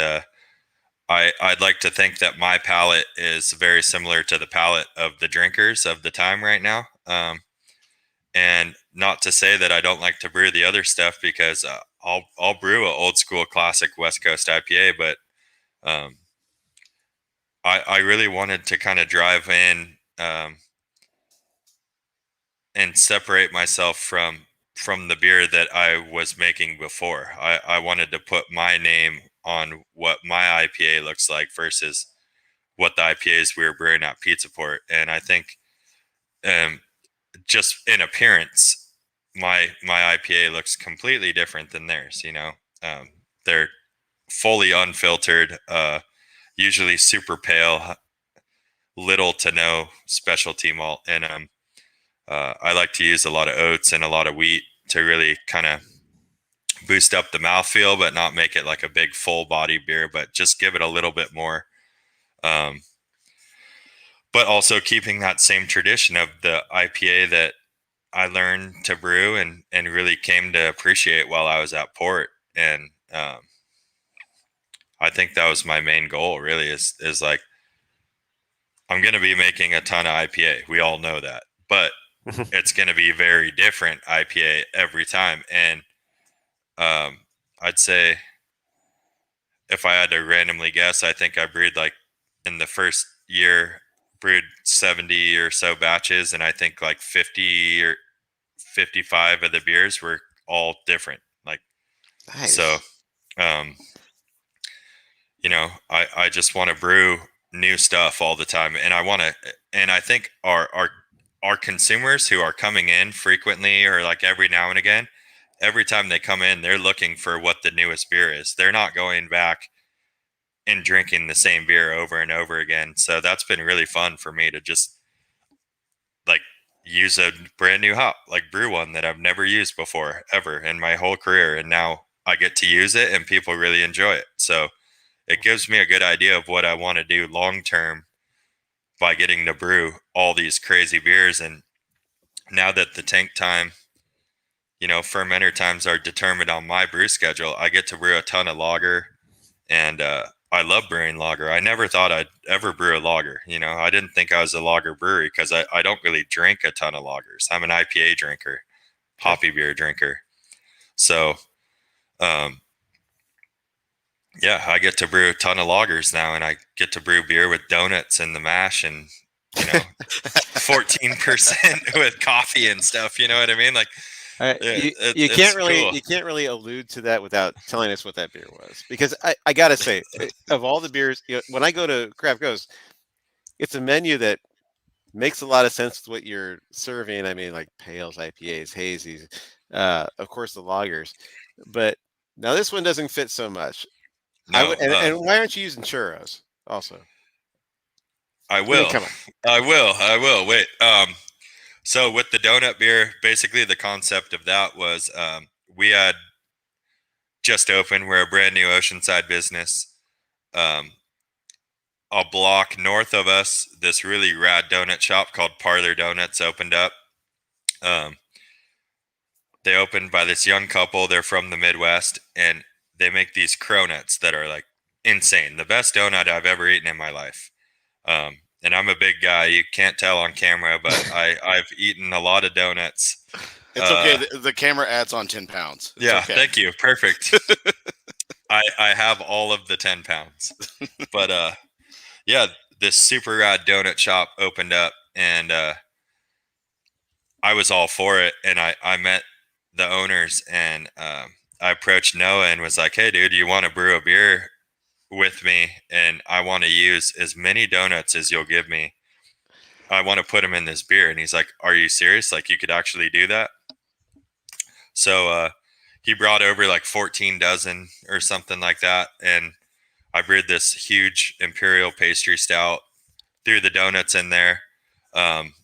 I'd like to think that my palate is very similar to the palate of the drinkers of the time right now. And not to say that I don't like to brew the other stuff, because I'll brew an old school classic West Coast IPA, but I really wanted to kind of drive in and separate myself from the beer that I was making before. I wanted to put my name on what my IPA looks like versus what the IPAs we were brewing at Pizza Port. And I think just in appearance, my IPA looks completely different than theirs. They're fully unfiltered, usually super pale, little to no specialty malt, and I like to use a lot of oats and a lot of wheat to really kind of boost up the mouthfeel, but not make it like a big full body beer, but just give it a little bit more. But also keeping that same tradition of the IPA that I learned to brew and really came to appreciate while I was at Port. And I think that was my main goal, really, is like, I'm going to be making a ton of IPA. We all know that, but it's going to be very different IPA every time. And I'd say, if I had to randomly guess, I think I brewed, like, in the first year, brewed 70 or so batches, and I think like 50 or 55 of the beers were all different. Like, Nice. So, I just want to brew new stuff all the time, and I think our consumers who are coming in frequently, or like every now and again, every time they come in, they're looking for what the newest beer is. They're not going back and drinking the same beer over and over again. So that's been really fun for me to just like use a brand new hop, like brew one that I've never used before ever in my whole career. And now I get to use it and people really enjoy it. So it gives me a good idea of what I want to do long term by getting to brew all these crazy beers. And now that the tank time, fermenter times are determined on my brew schedule, I get to brew a ton of lager, and I love brewing lager. I never thought I'd ever brew a lager. I didn't think I was a lager brewery because I don't really drink a ton of lagers. I'm an IPA drinker, hoppy beer drinker. So, yeah, I get to brew a ton of lagers now, and I get to brew beer with donuts and the mash and, 14% with coffee and stuff. You know what I mean? Like, you can't really allude to that without telling us what that beer was, because I gotta say, of all the beers, when I go to Craft Ghost, it's a menu that makes a lot of sense with what you're serving. I mean, like pales, IPAs, hazies, of course the lagers, but now this one doesn't fit so much. No, and why aren't you using churros also? I will. Come on. I will. Wait. So with the donut beer, basically the concept of that was we had just opened. We're a brand new Oceanside business. A block north of us, this really rad donut shop called Parlor Donuts opened up. They opened by this young couple. They're from the Midwest, and they make these cronuts that are like insane. The best donut I've ever eaten in my life. And I'm a big guy. You can't tell on camera, but I've eaten a lot of donuts. It's okay. The camera adds on 10 pounds. It's yeah, okay. Thank you. Perfect. I have all of the 10 pounds. But yeah, this super rad donut shop opened up, and I was all for it. And I met the owners, and I approached Noah and was like, "Hey, dude, you want to brew a beer with me? And I want to use as many donuts as you'll give me. I want to put them in this beer." And he's like, "Are you serious? Like, you could actually do that?" So he brought over like 14 dozen or something like that, and I brewed this huge imperial pastry stout. Threw the donuts in there. Um,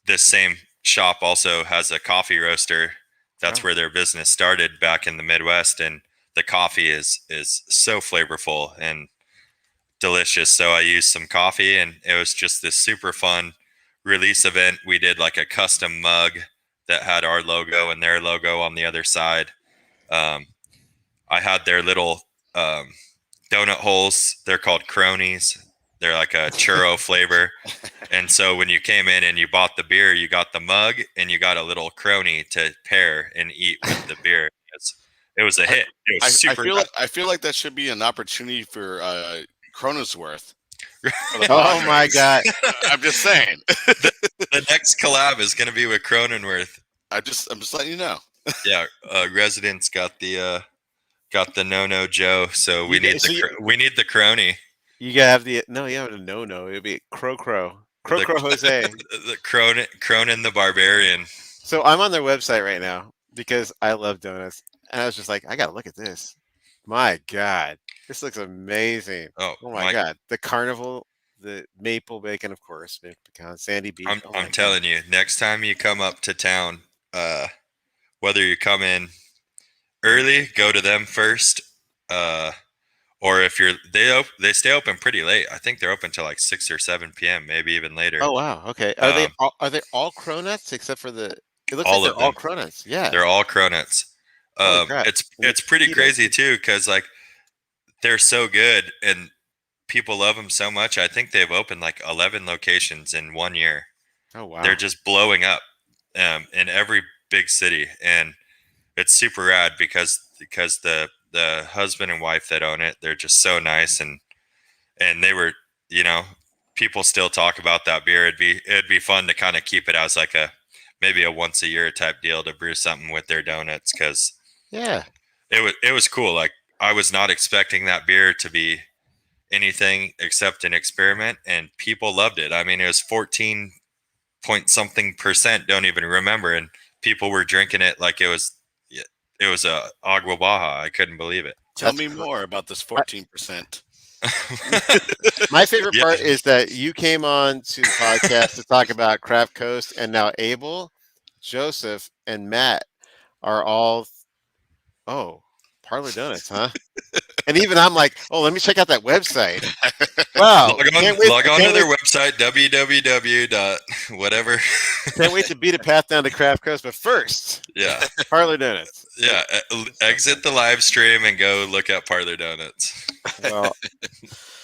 this same shop also has a coffee roaster. That's where their business started back in the Midwest, and the coffee is so flavorful and delicious. So I used some coffee, and it was just this super fun release event. We did like a custom mug that had our logo and their logo on the other side. Um, I had their little donut holes. They're called cronies. They're like a churro flavor. And so when you came in and you bought the beer, you got the mug and you got a little crony to pair and eat with the beer. It was a hit. It was super. I feel like that should be an opportunity for Kronosworth. Oh my God! I'm just saying. The next collab is going to be with Cronenworth. I'm just letting you know. Yeah, Residents got the no Joe, so we need the crony. You gotta have the you have a no. It'd be Crow Jose. The Cronin the Barbarian. So I'm on their website right now because I love donuts, and I was just like, I gotta look at this. My God, this looks amazing. Oh my God, the carnival, the maple bacon, of course, maple pecan, sandy beef. I'm telling you, next time you come up to town, whether you come in early, go to them first, or if they stay open pretty late. I think they're open till like 6 or 7 p.m., maybe even later. Oh wow, okay. Are they all cronuts except for the? It looks all like of they're all cronuts. Yeah, they're all cronuts. It's pretty crazy too, because like they're so good and people love them so much. I think they've opened like 11 locations in 1 year. Oh wow, they're just blowing up in every big city, and it's super rad because the husband and wife that own it, they're just so nice, and they were, people still talk about that beer. It'd be fun to kind of keep it as like maybe a once a year type deal to brew something with their donuts, because it was cool. Like, I was not expecting that beer to be anything except an experiment, and people loved it. I mean, it was 14 point something %, don't even remember, and people were drinking it like it was a Agua Baja. I couldn't believe it. Tell me more about this 14%. My favorite part is that you came on to the podcast to talk about Craft Coast, and now Abel, Joseph, and Matt are all Parlor Donuts, huh? And even I'm like, let me check out that website. Wow. Log on to their website, www. whatever. Can't wait to beat a path down to Craft Coast, but first, Parlor Donuts. Yeah, exit the live stream and go look at Parlor Donuts. Well,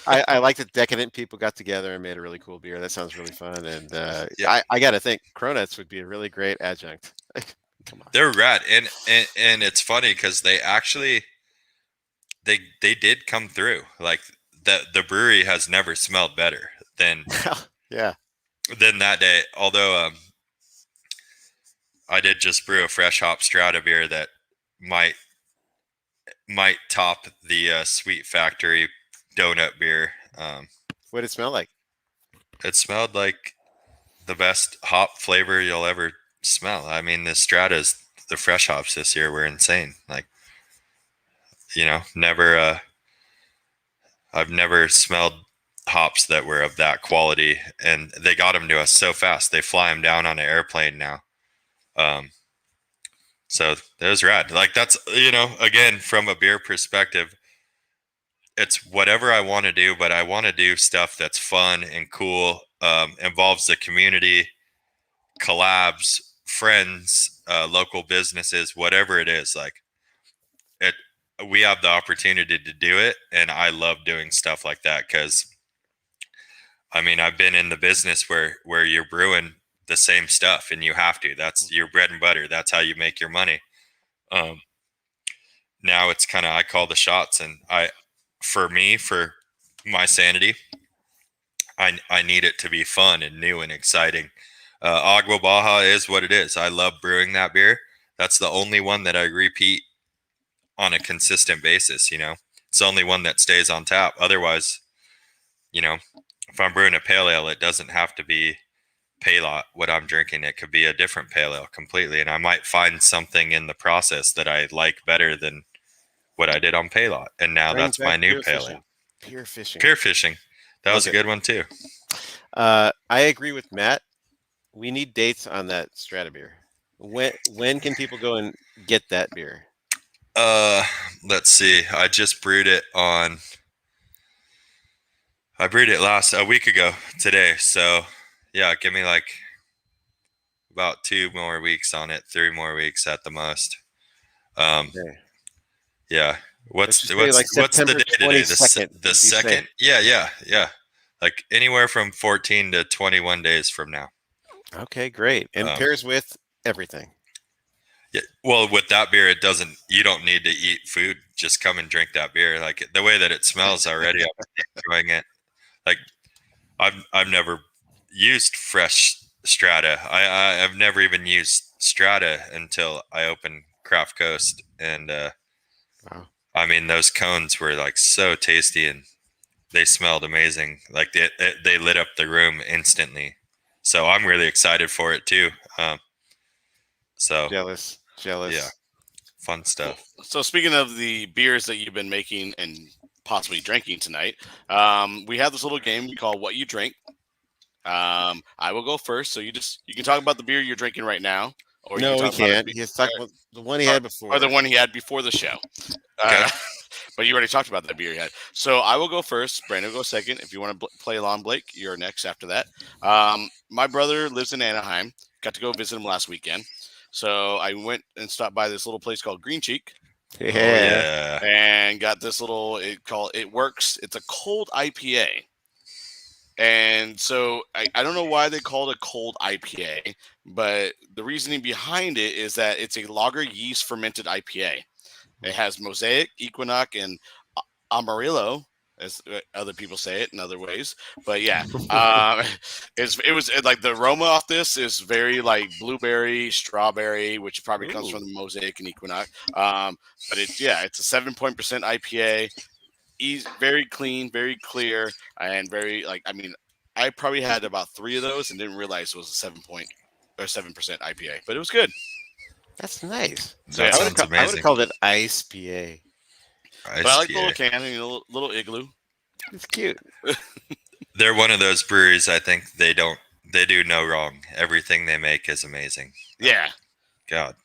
I like that decadent people got together and made a really cool beer. That sounds really fun. And I got to think Cronuts would be a really great adjunct. Come on. They're rad. And it's funny because they actually, they did come through. Like, the brewery has never smelled better than than that day. Although I did just brew a fresh hop strata beer that might top the Sweet Factory donut beer. What did it smell like? It smelled like the best hop flavor you'll ever smell. I mean, the stratas, the fresh hops this year were insane. Like, I've never smelled hops that were of that quality, and they got them to us so fast. They fly them down on an airplane now. So that was rad. Like, that's, again, from a beer perspective, it's whatever I want to do, but I want to do stuff that's fun and cool, involves the community, collabs, friends, local businesses, whatever it is. Like, we have the opportunity to do it, and I love doing stuff like that because, I mean, I've been in the business where you're brewing the same stuff, and you have to. That's your bread and butter. That's how you make your money. Now it's kind of, I call the shots, and for my sanity, I need it to be fun and new and exciting. Agua Baja is what it is. I love brewing that beer. That's the only one that I repeat on a consistent basis. It's the only one that stays on tap. Otherwise, if I'm brewing a pale ale, it doesn't have to be Paylot what I'm drinking. It could be a different pale ale completely, and I might find something in the process that I like better than what I did on Paylot, and now Brings that's my back new pure pale fishing. ale. Pure fishing. Pure fishing. That Love was a it. good one too. I agree with Matt. We need dates on that Strata beer. When can people go and get that beer? Let's see. I brewed it a week ago today. So yeah, give me like about 2 more weeks on it, 3 more weeks at the most. Okay. Yeah. What's Let's just say, like, the September day today? 22nd, The be second? safe. Yeah. Like anywhere from 14 to 21 days from now. Okay, great. And pairs with everything. Yeah. Well, with that beer, you don't need to eat food. Just come and drink that beer. Like the way that it smells already, I'm enjoying it. Like I've never used fresh Strata. I've never even used Strata until I opened Craft Coast, and Wow. I mean those cones were like so tasty, and they smelled amazing. Like they lit up the room instantly. So I'm really excited for it too. So Jealous. yeah, fun stuff. So speaking of the beers that you've been making and possibly drinking tonight, we have this little game we call What You Drink. I will go first, so you can talk about the beer you're drinking right now, or No, you we can talk about can't. He's talking about the one he had before. or the one he had before the show. Okay. But you already talked about that beer you had. So I will go first. Brandon will go second. If you want to play along, Blake, you're next after that. My brother lives in Anaheim. Got to go visit him last weekend. So I went and stopped by this little place called Green Cheek. Yeah. Oh, yeah. And got this little, It Works. It's a cold IPA. And so I don't know why they call it a cold IPA, but the reasoning behind it is that it's a lager yeast fermented IPA. It has Mosaic, Equinox, and Amarillo, as other people say it in other ways. But yeah, like the aroma off this is very like blueberry, strawberry, which probably comes from the Mosaic and Equinox. But it's a 7% IPA. Very clean, very clear, and very I probably had about 3 of those and didn't realize it was a 7% IPA, but it was good. That's nice. That sounds amazing. I would have called it Ice PA. But I like the little can, little igloo. It's cute. They're one of those breweries. I think they do no wrong. Everything they make is amazing. Yeah. God.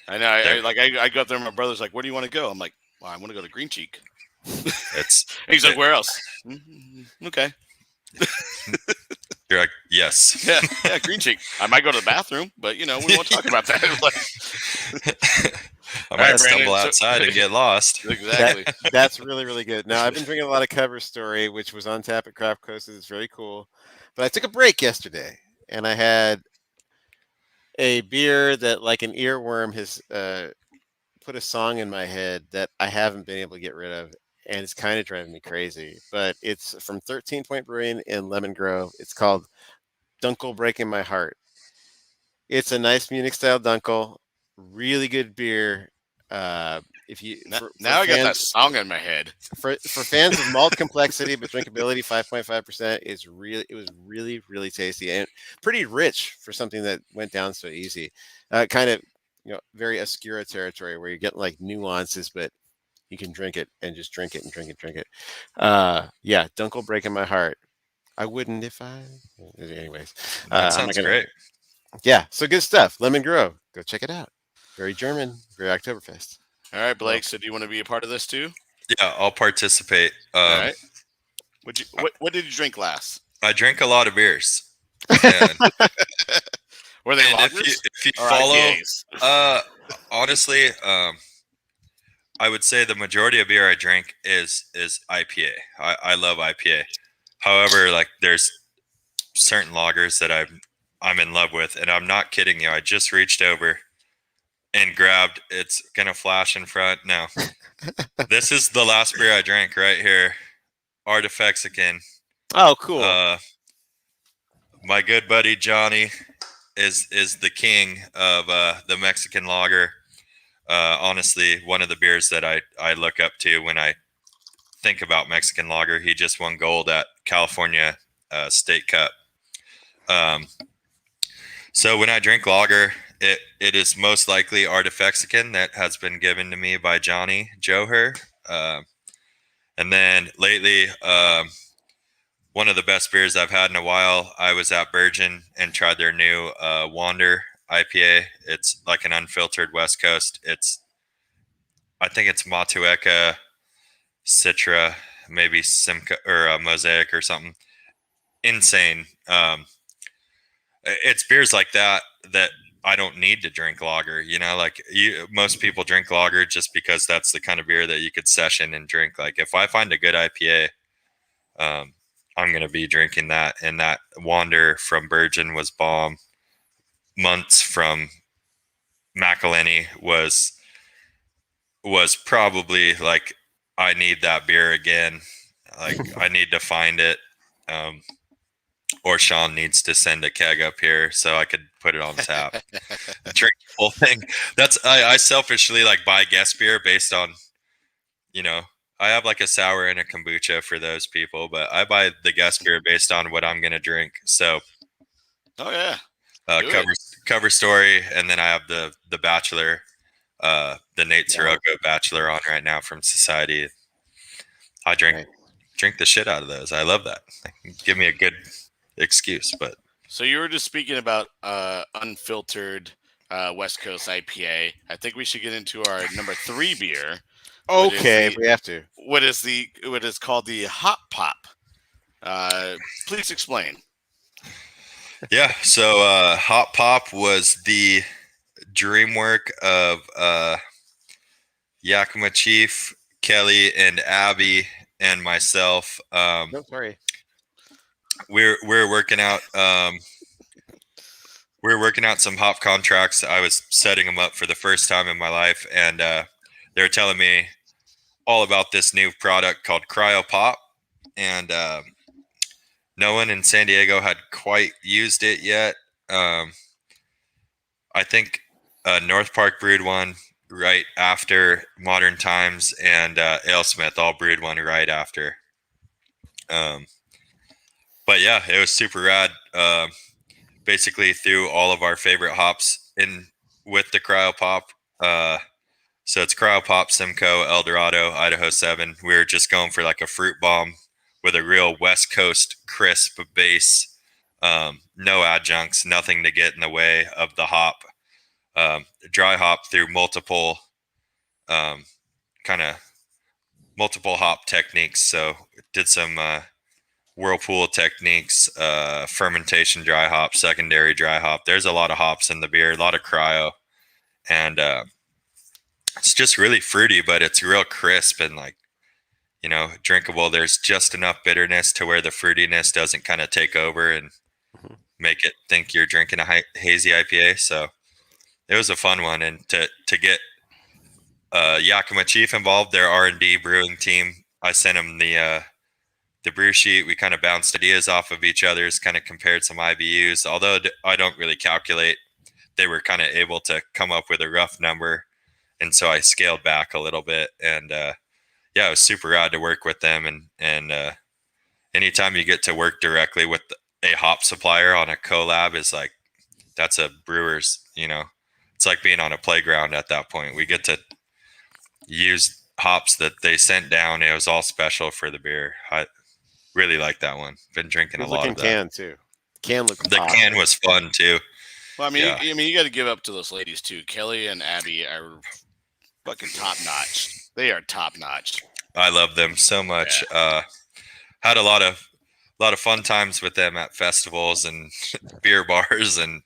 I know. I go up there and my brother's like, "Where do you want to go?" I'm like, "Well, I want to go to Green Cheek." He's like, "Where else?" Okay. You're like, yes. Yeah, Green Cheek. I might go to the bathroom, but we won't talk about that. I might stumble outside and get lost. Exactly. That's really, really good. Now, I've been drinking a lot of Cover Story, which was on tap at Craft Coast. It's very cool. But I took a break yesterday, and I had a beer that, like an earworm, has put a song in my head that I haven't been able to get rid of, and it's kind of driving me crazy. But it's from 13 Point Brewing in Lemon Grove. It's called Dunkel Breaking My Heart. It's a nice Munich-style Dunkel. Really good beer. If you now I got that song in my head. For fans of malt complexity but drinkability, 5.5% it was really, really tasty and pretty rich for something that went down so easy. Kind of very Oscura territory where you get like nuances, but you can drink it and just drink it and drink it. Yeah, Dunkel Breaking My Heart. I wouldn't if I. Anyways, that sounds great. Yeah, so good stuff. Lemon Grove. Go check it out. Very German. Very Oktoberfest. All right, Blake. So do you want to be a part of this too? Yeah, I'll participate. All right. What did you drink last? I drank a lot of beers. And, were they lagers? If you follow, honestly, I would say the majority of beer I drink is IPA. I love IPA. However, like there's certain lagers that I'm in love with, and I'm not kidding you. I just reached over and grabbed. It's gonna flash in front now. This is the last beer I drank right here. Artifexican. Oh, cool. My good buddy Johnny is the king of the Mexican lager. honestly one of the beers that I look up to when I think about Mexican lager. He just won gold at California State Cup. So when I drink lager, it is most likely Artifexican that has been given to me by Johnny Joher. And then lately, one of the best beers I've had in a while, I was at Virgin and tried their new Wander IPA. It's like an unfiltered West Coast. I think it's Matueka, Citra, maybe Simca or Mosaic or something. Insane. It's beers like that I don't need to drink lager. Like most people drink lager just because that's the kind of beer that you could session and drink. Like if I find a good IPA, I'm going to be drinking that. And that Wander from Virgin was bomb. Months from McElhenney was probably like, I need that beer again. Like I need to find it. Or Sean needs to send a keg up here so I could put it on tap. Drink the whole thing. I selfishly like buy guest beer based on, I have like a sour and a kombucha for those people, but I buy the guest beer based on what I'm going to drink. So, oh yeah, cover story, and then I have the Bachelor, the Nate Sirocco Bachelor on right now from Society. I drink the shit out of those. I love that. Give me a good excuse. But so you were just speaking about unfiltered West Coast IPA. I think we should get into our number 3 beer. Okay, we have to. What is called the Hop Pop? Please explain. Yeah, so Hop Pop was the dream work of Yakima Chief, Kelly, and Abby, and myself. No, sorry. We're working out. We're working out some hop contracts. I was setting them up for the first time in my life, and they were telling me all about this new product called Cryo Pop, and no one in San Diego had quite used it yet. I think North Park brewed one right after Modern Times, and AleSmith all brewed one right after. But yeah, it was super rad. Basically threw all of our favorite hops in with the Cryo Pop. So it's Cryo Pop, Simcoe, El Dorado, Idaho 7. We were just going for like a fruit bomb with a real West Coast crisp base. No adjuncts, nothing to get in the way of the hop. Dry hop through multiple multiple hop techniques. So did some whirlpool techniques, fermentation dry hop, secondary dry hop. There's a lot of hops in the beer, a lot of cryo, and it's just really fruity, but it's real crisp and like, drinkable. There's just enough bitterness to where the fruitiness doesn't kind of take over and make it think you're drinking a hazy IPA. So it was a fun one. And to get Yakima Chief involved, their R&D brewing team, I sent them the brew sheet. We kind of bounced ideas off of each other's, kind of compared some IBUs. Although I don't really calculate, they were kind of able to come up with a rough number. And so I scaled back a little bit. And yeah, it was super rad to work with them. And anytime you get to work directly with a hop supplier on a collab is like, that's a brewer's, it's like being on a playground at that point. We get to use hops that they sent down. It was all special for the beer. I really like that one. Been drinking a lot of that. Can too. The can was fun too. Well, I mean, you got to give up to those ladies too. Kelly and Abby are fucking top notch. They are top notch. I love them so much. Yeah. Had a lot of fun times with them at festivals and beer bars and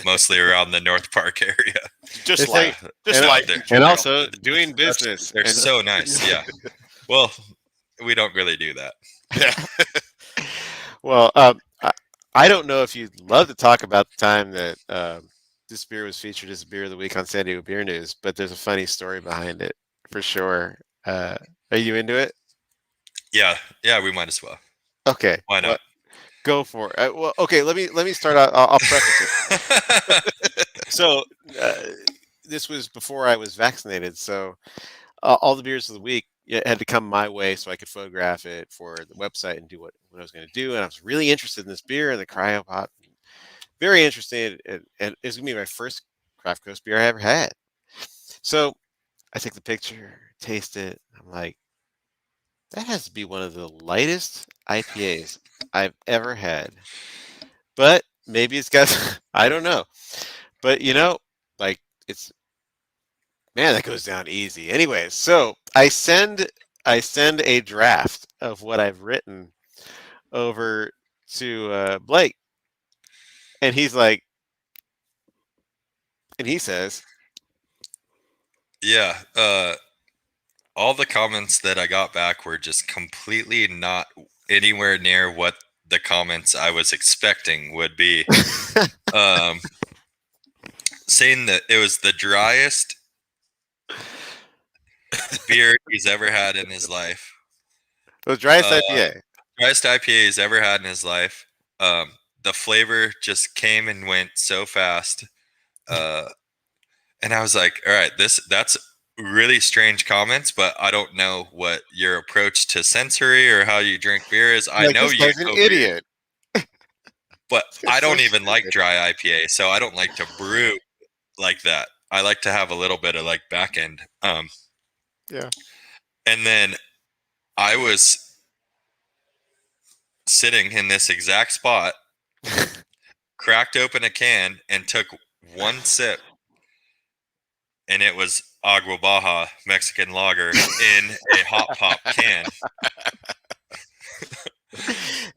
mostly around the North Park area. And also doing business. They're so nice. Yeah. Well, we don't really do that. Yeah. Well, I don't know if you'd love to talk about the time that this beer was featured as Beer of the Week on San Diego Beer News, but there's a funny story behind it for sure. Are you into it? Yeah, we might as well. Okay. Why not? Well, go for it. Well, okay. Let me start out. I'll preface it. So, this was before I was vaccinated, so all the beers of the week had to come my way so I could photograph it for the website and do what I was going to do. And I was really interested in this beer and the cryopop. Very interested, and it's gonna be my first craft coast beer I ever had. So I take the picture, taste it. I'm like, that has to be one of the lightest IPAs I've ever had. But maybe it's got, I don't know. But like it's, man, that goes down easy. Anyways, so I send a draft of what I've written over to Blake, and he's like, and he says, Yeah. All the comments that I got back were just completely not anywhere near what the comments I was expecting would be. Saying that it was the driest beer he's ever had in his life. the driest IPA. Driest IPA he's ever had in his life. The flavor just came and went so fast. And I was like, all right, that's really strange comments, but I don't know what your approach to sensory or how you drink beer is. I Like, know this you guy's an go beer, idiot. but It's I so don't even like stupid. dry IPA, so I don't like to brew like that. I like to have a little bit of like back end. Yeah. And then I was sitting in this exact spot, cracked open a can and took one sip, and it was Agua Baja Mexican lager in a hot pop can.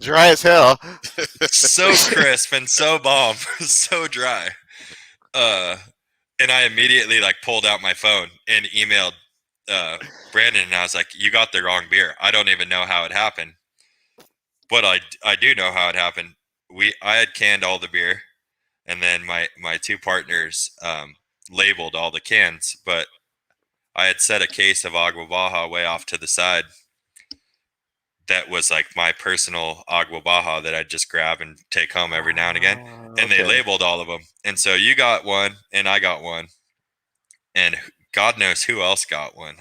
Dry as hell. So crisp and so bomb, so dry. And I immediately like pulled out my phone and emailed Brandon, and I was like, "You got the wrong beer. I don't even know how it happened, but I do know how it happened. I had canned all the beer, and then my two partners labeled all the cans, but I had set a case of Agua Baja way off to the side. That was like my personal Agua Baja that I'd just grab and take home every now and again. And they labeled all of them. And so you got one and I got one. And God knows who else got one.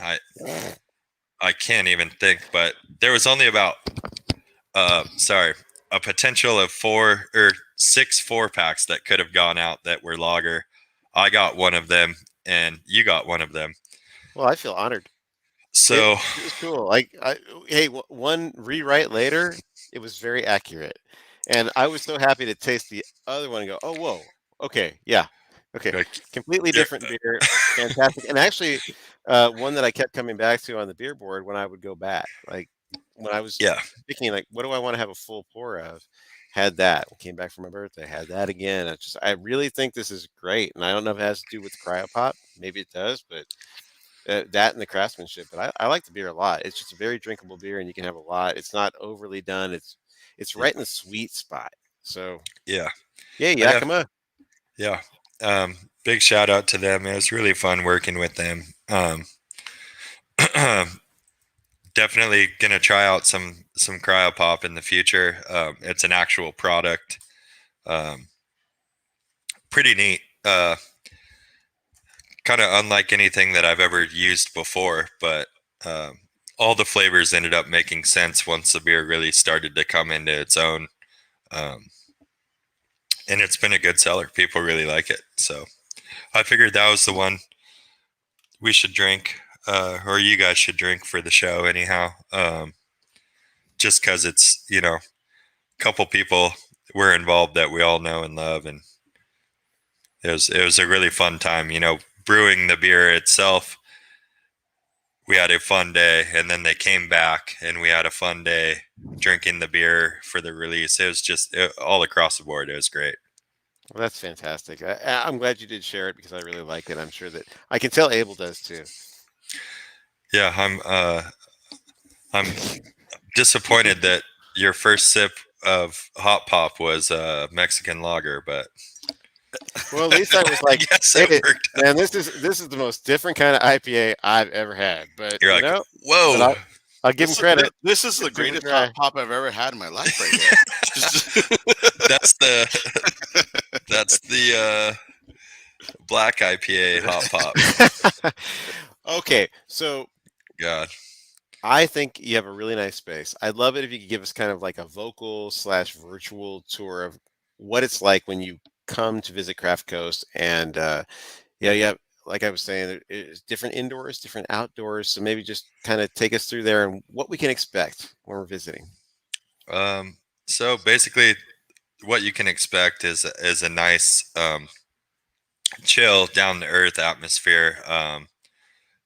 I can't even think, but there was only about a potential of 4 or 6 4-packs that could have gone out that were lager. I got one of them and you got one of them. Well, I feel honored. So it was cool. Like, hey, one rewrite later, it was very accurate, and I was so happy to taste the other one and go, "Oh, whoa, okay, yeah, okay, like, completely different beer, fantastic." And actually, one that I kept coming back to on the beer board when I would go back, like when I was yeah, thinking, like, what do I want to have a full pour of? Had that. Came back for my birthday. Had that again. I really think this is great, and I don't know if it has to do with cryopop. Maybe it does, but that and the craftsmanship. But I like the beer a lot. It's just a very drinkable beer, and you can have a lot. It's not overly done. It's right in the sweet spot. So yeah, yeah, Yakima. yeah. Big shout out to them. It was really fun working with them. Definitely gonna try out some cryopop in the future. It's an actual product. Pretty neat. Kind of unlike anything that I've ever used before, but all the flavors ended up making sense once the beer really started to come into its own. And it's been a good seller. People really like it. So I figured that was the one we should drink, or you guys should drink for the show anyhow. Just because it's, a couple people were involved that we all know and love. And it was a really fun time, brewing the beer itself. We had a fun day, and then they came back and we had a fun day drinking the beer for the release. It was just all across the board. It was great. Well, that's fantastic. I'm glad you did share it because I really like it. I'm sure that I can tell Abel does too. Yeah, I'm disappointed that your first sip of hot pop was Mexican lager, but well, at least I was like, it hey, worked out. man, this is the most different kind of IPA I've ever had. But You're like, whoa. I'll give him credit. This is the greatest hot pop I've ever had in my life, right here. That's the black IPA hot pop. Okay, so God. I think you have a really nice space. I'd love it if you could give us kind of like a vocal slash virtual tour of what it's like when you come to visit Craft Coast. And yeah, yeah, like I was saying, it's different indoors, different outdoors. So maybe just kind of take us through there and what we can expect when we're visiting. So basically, what you can expect is a nice, chill, down to earth atmosphere.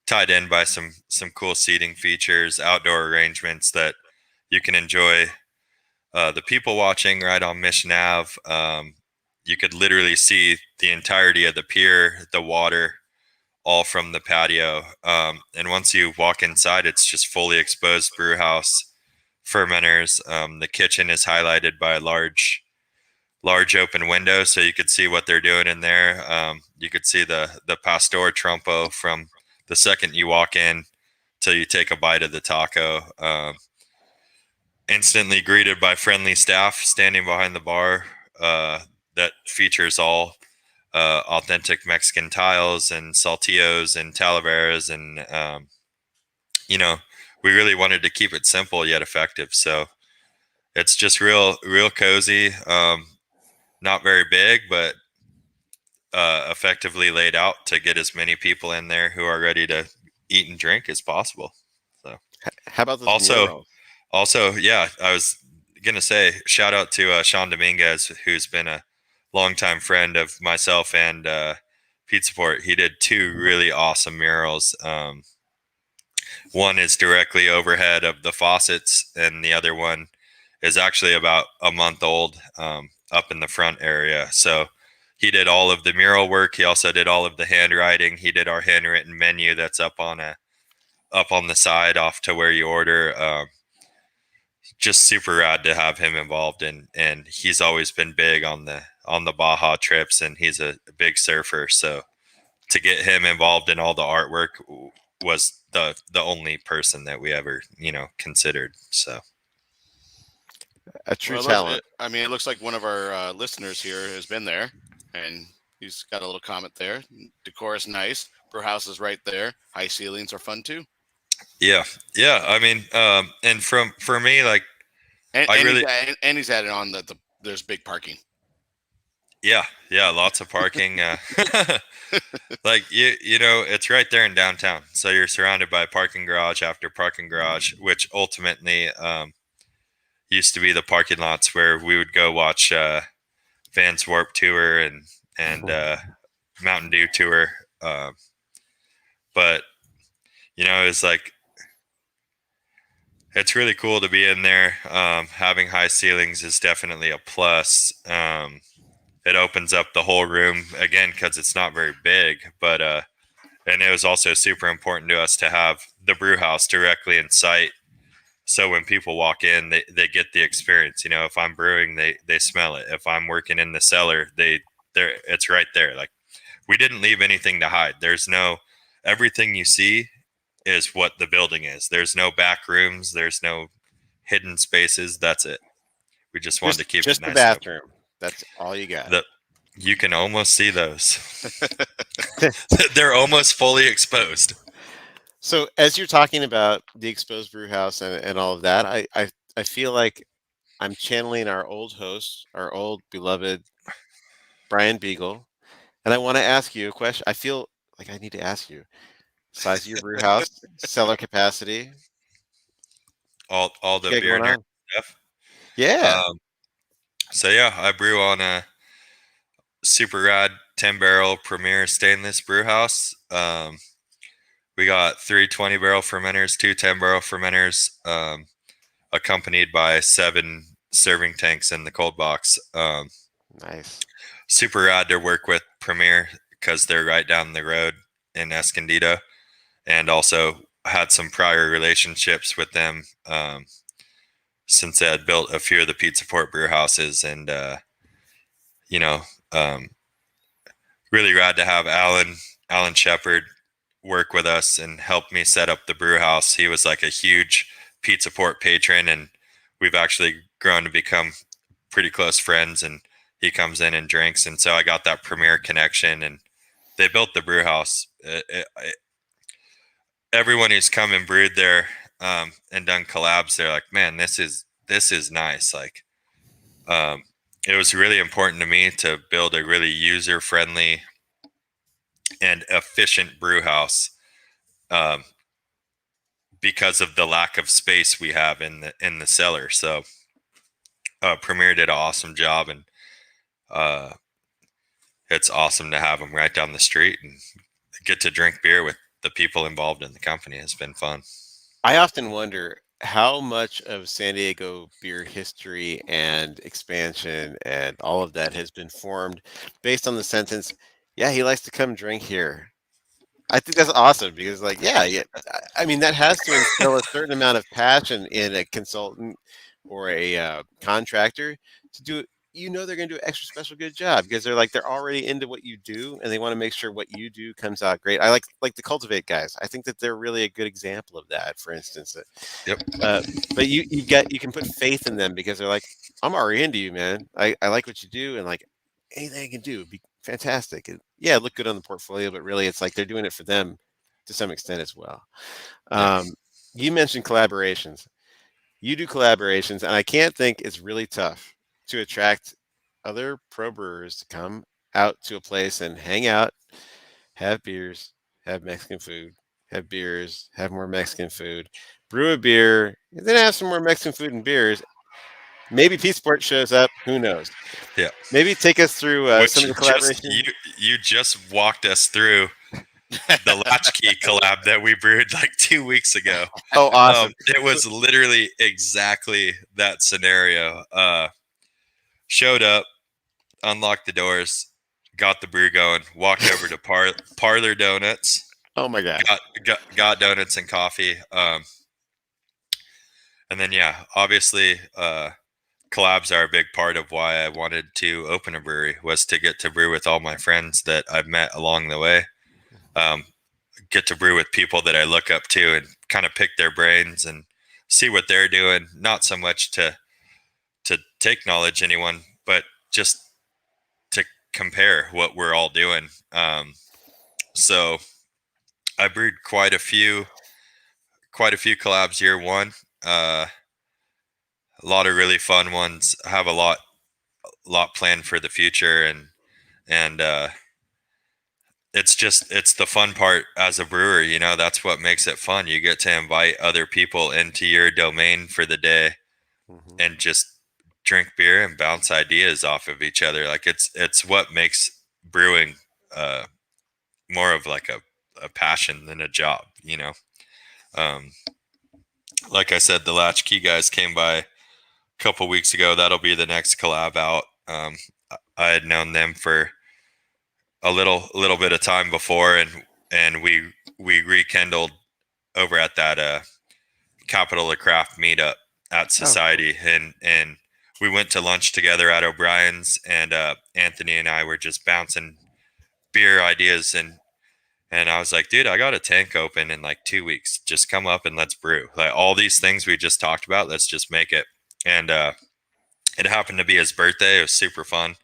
Tied in by some cool seating features, outdoor arrangements that you can enjoy. The people watching right on Mission Ave, you could literally see the entirety of the pier, the water, all from the patio. And once you walk inside, it's just fully exposed brew house, fermenters. The kitchen is highlighted by a large open window, so you could see what they're doing in there. You could see the Pastor Trompo from the second you walk in till you take a bite of the taco. Instantly greeted by friendly staff standing behind the bar that features all authentic Mexican tiles and saltillos and talaveras. And, we really wanted to keep it simple yet effective. So it's just real cozy. Not very big, but effectively laid out to get as many people in there who are ready to eat and drink as possible. So How about those murals? also, yeah, I was gonna say shout out to Sean Dominguez, who's been a longtime friend of myself and Pizza Port. He did 2 really awesome murals. One is directly overhead of the faucets, and the other one is actually about a month old, up in the front area. So he did all of the mural work. He also did all of the handwriting. He did our handwritten menu that's up on the side off to where you order. Just super rad to have him involved, and he's always been big on the Baja trips, and he's a big surfer. So to get him involved in all the artwork was the only person that we ever considered. So A true Well, talent. it looks like one of our listeners here has been there, and he's got a little comment there. Decor is nice. Brew house is right there. High ceilings are fun too. yeah. I mean, and for me, like, And, I and really, he's added on that there's big parking. yeah, lots of parking. Like it's right there in downtown, so you're surrounded by parking garage after parking garage, which ultimately used to be the parking lots where we would go watch Vans Warp Tour and Mountain Dew Tour. But it's like it's really cool to be in there. Having high ceilings is definitely a plus. It opens up the whole room again because it's not very big, but and it was also super important to us to have the brew house directly in sight. So when people walk in, they get the experience. If I'm brewing, they smell it. If I'm working in the cellar, it's right there. Like, we didn't leave anything to hide. Everything you see is what the building is. There's no back rooms. There's no hidden spaces. That's it. We just wanted to keep just it nice. the bathroom. That's all you got. You can almost see those. They're almost fully exposed. So as you're talking about the exposed brew house and all of that, I feel like I'm channeling our old host, our old beloved Brian Beagle, and I want to ask you a question. I feel like I need to ask you: size of your brew house, cellar capacity, All what the you got beer going nerd on? stuff. Yeah, So yeah, I brew on a super rad 10-barrel Premier stainless brew house. We got 3 20-barrel fermenters, 2 10-barrel fermenters, accompanied by 7 serving tanks in the cold box. nice. Super rad to work with Premier because they're right down the road in Escondido, and also had some prior relationships with them since they had built a few of the Pizza Port brew houses, and um, really rad to have Alan Shepard work with us and help me set up the brew house. He was like a huge Pizza Port patron, and we've actually grown to become pretty close friends, and he comes in and drinks, and so I got that Premier connection, and they built the brew house. Everyone who's come and brewed there and done collabs, they're like, man, this is nice. Like, it was really important to me to build a really user friendly and efficient brew house, because of the lack of space we have in the cellar. So Premier did an awesome job, and it's awesome to have them right down the street and get to drink beer with the people involved in the company. It's been fun. I often wonder how much of San Diego beer history and expansion and all of that has been formed based on the sentence, yeah, he likes to come drink here. I think that's awesome because, like, yeah. I mean, that has to instill a certain amount of passion in a consultant or a contractor to do. They're going to do an extra special good job because they're already into what you do and they want to make sure what you do comes out great. I like the Cultivate guys. I think that they're really a good example of that. For instance, Yep. but you can put faith in them because they're like, I'm already into you, man. I like what you do, and like anything I can do would be fantastic. Yeah, look good on the portfolio, but really it's like they're doing it for them to some extent as well. You mentioned collaborations. You do collaborations, and I can't think it's really tough to attract other pro brewers to come out to a place and hang out, have beers, have Mexican food, have beers, have more Mexican food, brew a beer, and then have some more Mexican food and beers. Maybe P-Sport shows up. Who knows? Yeah. Maybe take us through some of the collaboration. You just walked us through the Latchkey collab that we brewed like 2 weeks ago. Oh, awesome. It was literally exactly that scenario. Showed up, unlocked the doors, got the brew going, walked over to Parlor Donuts. Oh my God. Got donuts and coffee. And then, yeah, obviously, collabs are a big part of why I wanted to open a brewery, was to get to brew with all my friends that I've met along the way. Get to brew with people that I look up to and kind of pick their brains and see what they're doing. Not so much to take knowledge anyone, but just to compare what we're all doing. So I brewed quite a few collabs year one. A lot of really fun ones. I have a lot planned for the future, and it's the fun part as a brewer. That's what makes it fun. You get to invite other people into your domain for the day, and just drink beer and bounce ideas off of each other. Like it's what makes brewing more of like a passion than a job. Like I said, the Latchkey guys came by a couple weeks ago. That'll be the next collab out. I had known them for a little bit of time before, and we rekindled over at that Capital of Craft meetup at Society. And we went to lunch together at O'Brien's, and Anthony and I were just bouncing beer ideas, and I was like, dude, I got a tank open in like 2 weeks. Just come up and let's brew. Like all these things we just talked about, let's just make it. And it happened to be his birthday. It was super fun.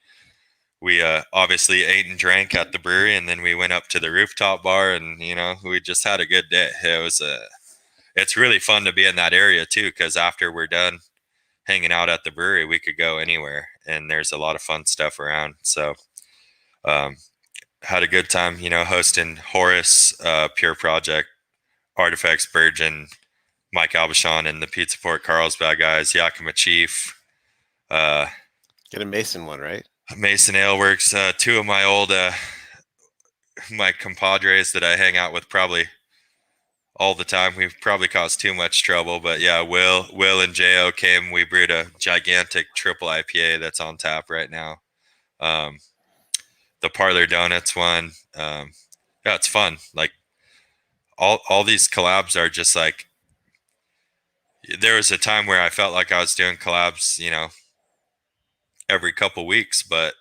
We obviously ate and drank at the brewery, and then we went up to the rooftop bar, and we just had a good day. It's really fun to be in that area too, because after we're done hanging out at the brewery, we could go anywhere, and there's a lot of fun stuff around. So had a good time, hosting Horace, Pure Project, Artifacts, Virgin, Mike Albuchon, and the Pizza Fort Carlsbad guys, Yakima Chief. Get a Mason one, right? Mason Ale Works. Two of my old my compadres that I hang out with probably all the time. We've probably caused too much trouble, but yeah, Will and Jo came. We brewed a gigantic triple IPA that's on tap right now. The Parlor Donuts one. Yeah, it's fun. Like all these collabs are just like, there was a time where I felt like I was doing collabs, every couple weeks, but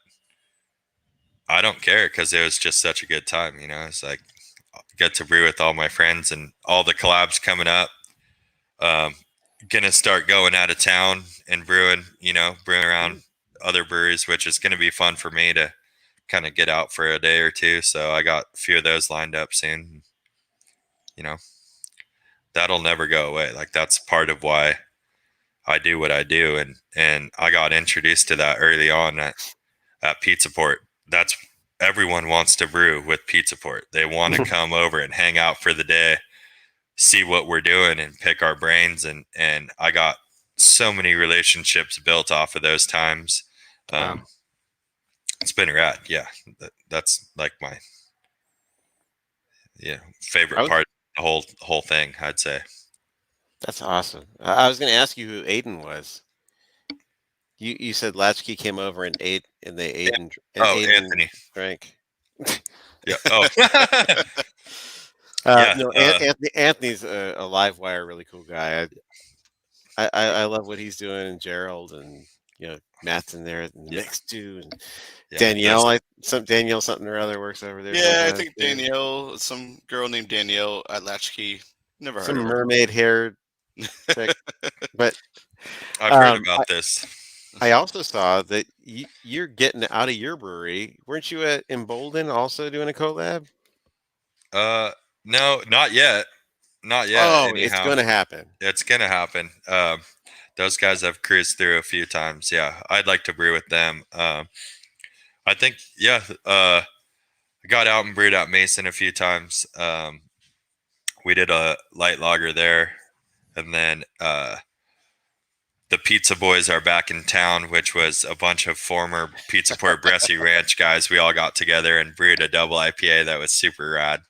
I don't care because it was just such a good time. It's like, get to brew with all my friends and all the collabs coming up. Gonna start going out of town and brewing around other breweries, which is going to be fun for me to kind of get out for a day or two. So I got a few of those lined up soon. You know, that'll never go away. Like that's part of why I do what I do, and I got introduced to that early on at Pizza Port. That's everyone wants to brew with Pizza Port. They want to come over and hang out for the day, see what we're doing, and pick our brains. And I got so many relationships built off of those times. Wow. It's been rad. Yeah, that's like my favorite part of the whole thing, I'd say. That's awesome. I was going to ask you who Aiden was. You said Latchkey came over and ate, and they ate and ate Anthony drank. Yeah. Oh. No, Anthony's a live wire, really cool guy. I love what he's doing, and Gerald, and Matt's in there in the mix too, and Danielle. Danielle something or other works over there. Yeah, I think Danielle, some girl named Danielle at Latchkey. Never heard some of her. mermaid haired chick. But I've heard about this. I also saw that you're getting out of your brewery. Weren't you at Embolden also doing a collab? No, not yet. Not yet. Oh, anyhow. It's going to happen. It's going to happen. Those guys I've cruised through a few times. Yeah, I'd like to brew with them. I think, I got out and brewed at Mason a few times. We did a light lager there. And then the Pizza Boys are back in town, which was a bunch of former Pizza Port Bressie Ranch guys. We all got together and brewed a double IPA that was super rad.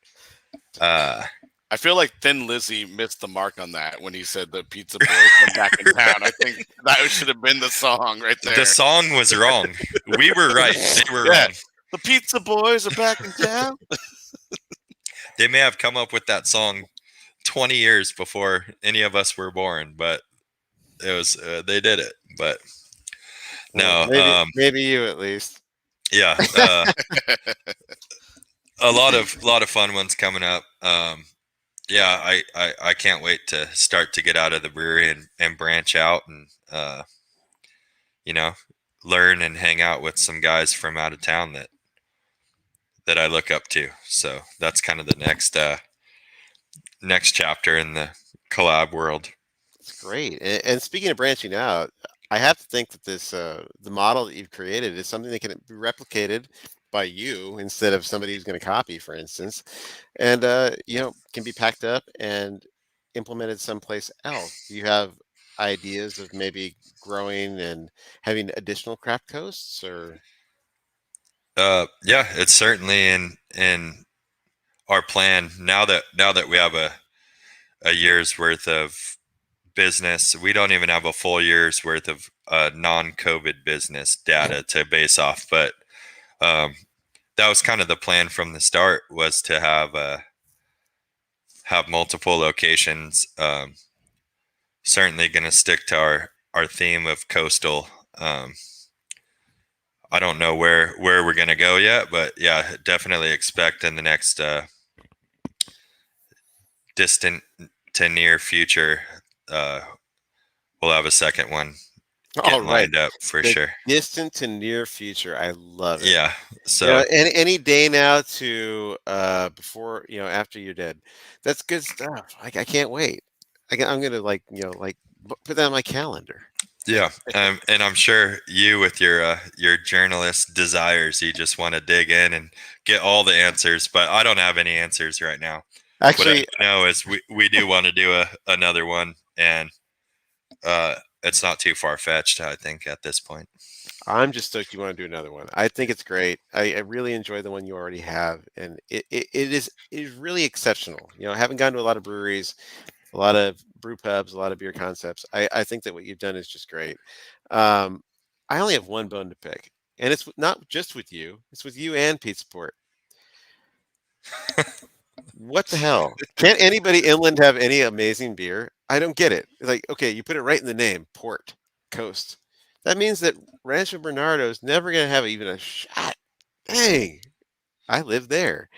I feel like Thin Lizzy missed the mark on that when he said the Pizza Boys were back in town. I think that should have been the song right there. The song was wrong. We were right. They were wrong. The Pizza Boys are back in town. They may have come up with that song 20 years before any of us were born, but it was they did it. But no, maybe you at least. Yeah, a lot of fun ones coming up. Yeah, I can't wait to start to get out of the brewery and branch out and learn and hang out with some guys from out of town that I look up to. So that's kind of the next chapter in the collab world. It's great. And speaking of branching out, I have to think that this the model that you've created is something that can be replicated by you instead of somebody who's going to copy, for instance, and can be packed up and implemented someplace else. Do you have ideas of maybe growing and having additional craft coasts, or? Yeah, it's certainly in our plan now that we have a year's worth of business. We don't even have a full year's worth of non-COVID business data to base off, but that was kind of the plan from the start, was to have multiple locations. Certainly going to stick to our theme of coastal. I don't know where we're going to go yet, but yeah, definitely expect in the next distant to near future, we'll have a second one lined up for sure. Distant to near future. I love it. Yeah. So any day now to before, after you're dead. That's good stuff. I can't wait. I'm going to put that on my calendar. Yeah. And I'm sure you, with your journalist desires, you just want to dig in and get all the answers, but I don't have any answers right now. Actually, what I know is we do want to do another one, and it's not too far-fetched, I think, at this point. I'm just stoked you want to do another one. I think it's great. I really enjoy the one you already have, and it is really exceptional. Having gone to a lot of breweries, a lot of brew pubs, a lot of beer concepts, I think that what you've done is just great. I only have one bone to pick, and it's not just with you. It's with you and Pizza Port. What the hell? Can't anybody inland have any amazing beer? I don't get it. Like, okay, you put it right in the name, Port Coast. That means that Rancho Bernardo's never going to have even a shot. Dang, I live there.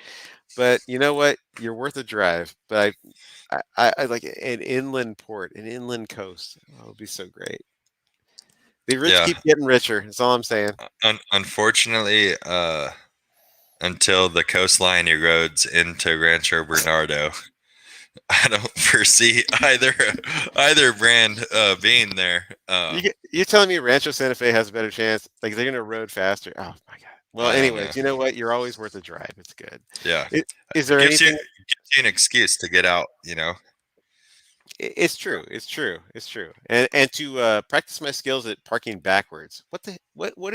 But you know what? You're worth a drive. But I like an inland port, an inland coast. Oh, it would be so great. The rich keep getting richer. That's all I'm saying. Unfortunately, until the coastline erodes into Rancho Bernardo, I don't foresee either brand being there. You're telling me Rancho Santa Fe has a better chance? Like they're gonna erode faster? Oh my god. Well, I don't know. anyways, you know what? You're always worth a drive. It's good. Yeah, Is there gives you anything? an excuse to get out. It's true. It's true. It's true. And to practice my skills at parking backwards. What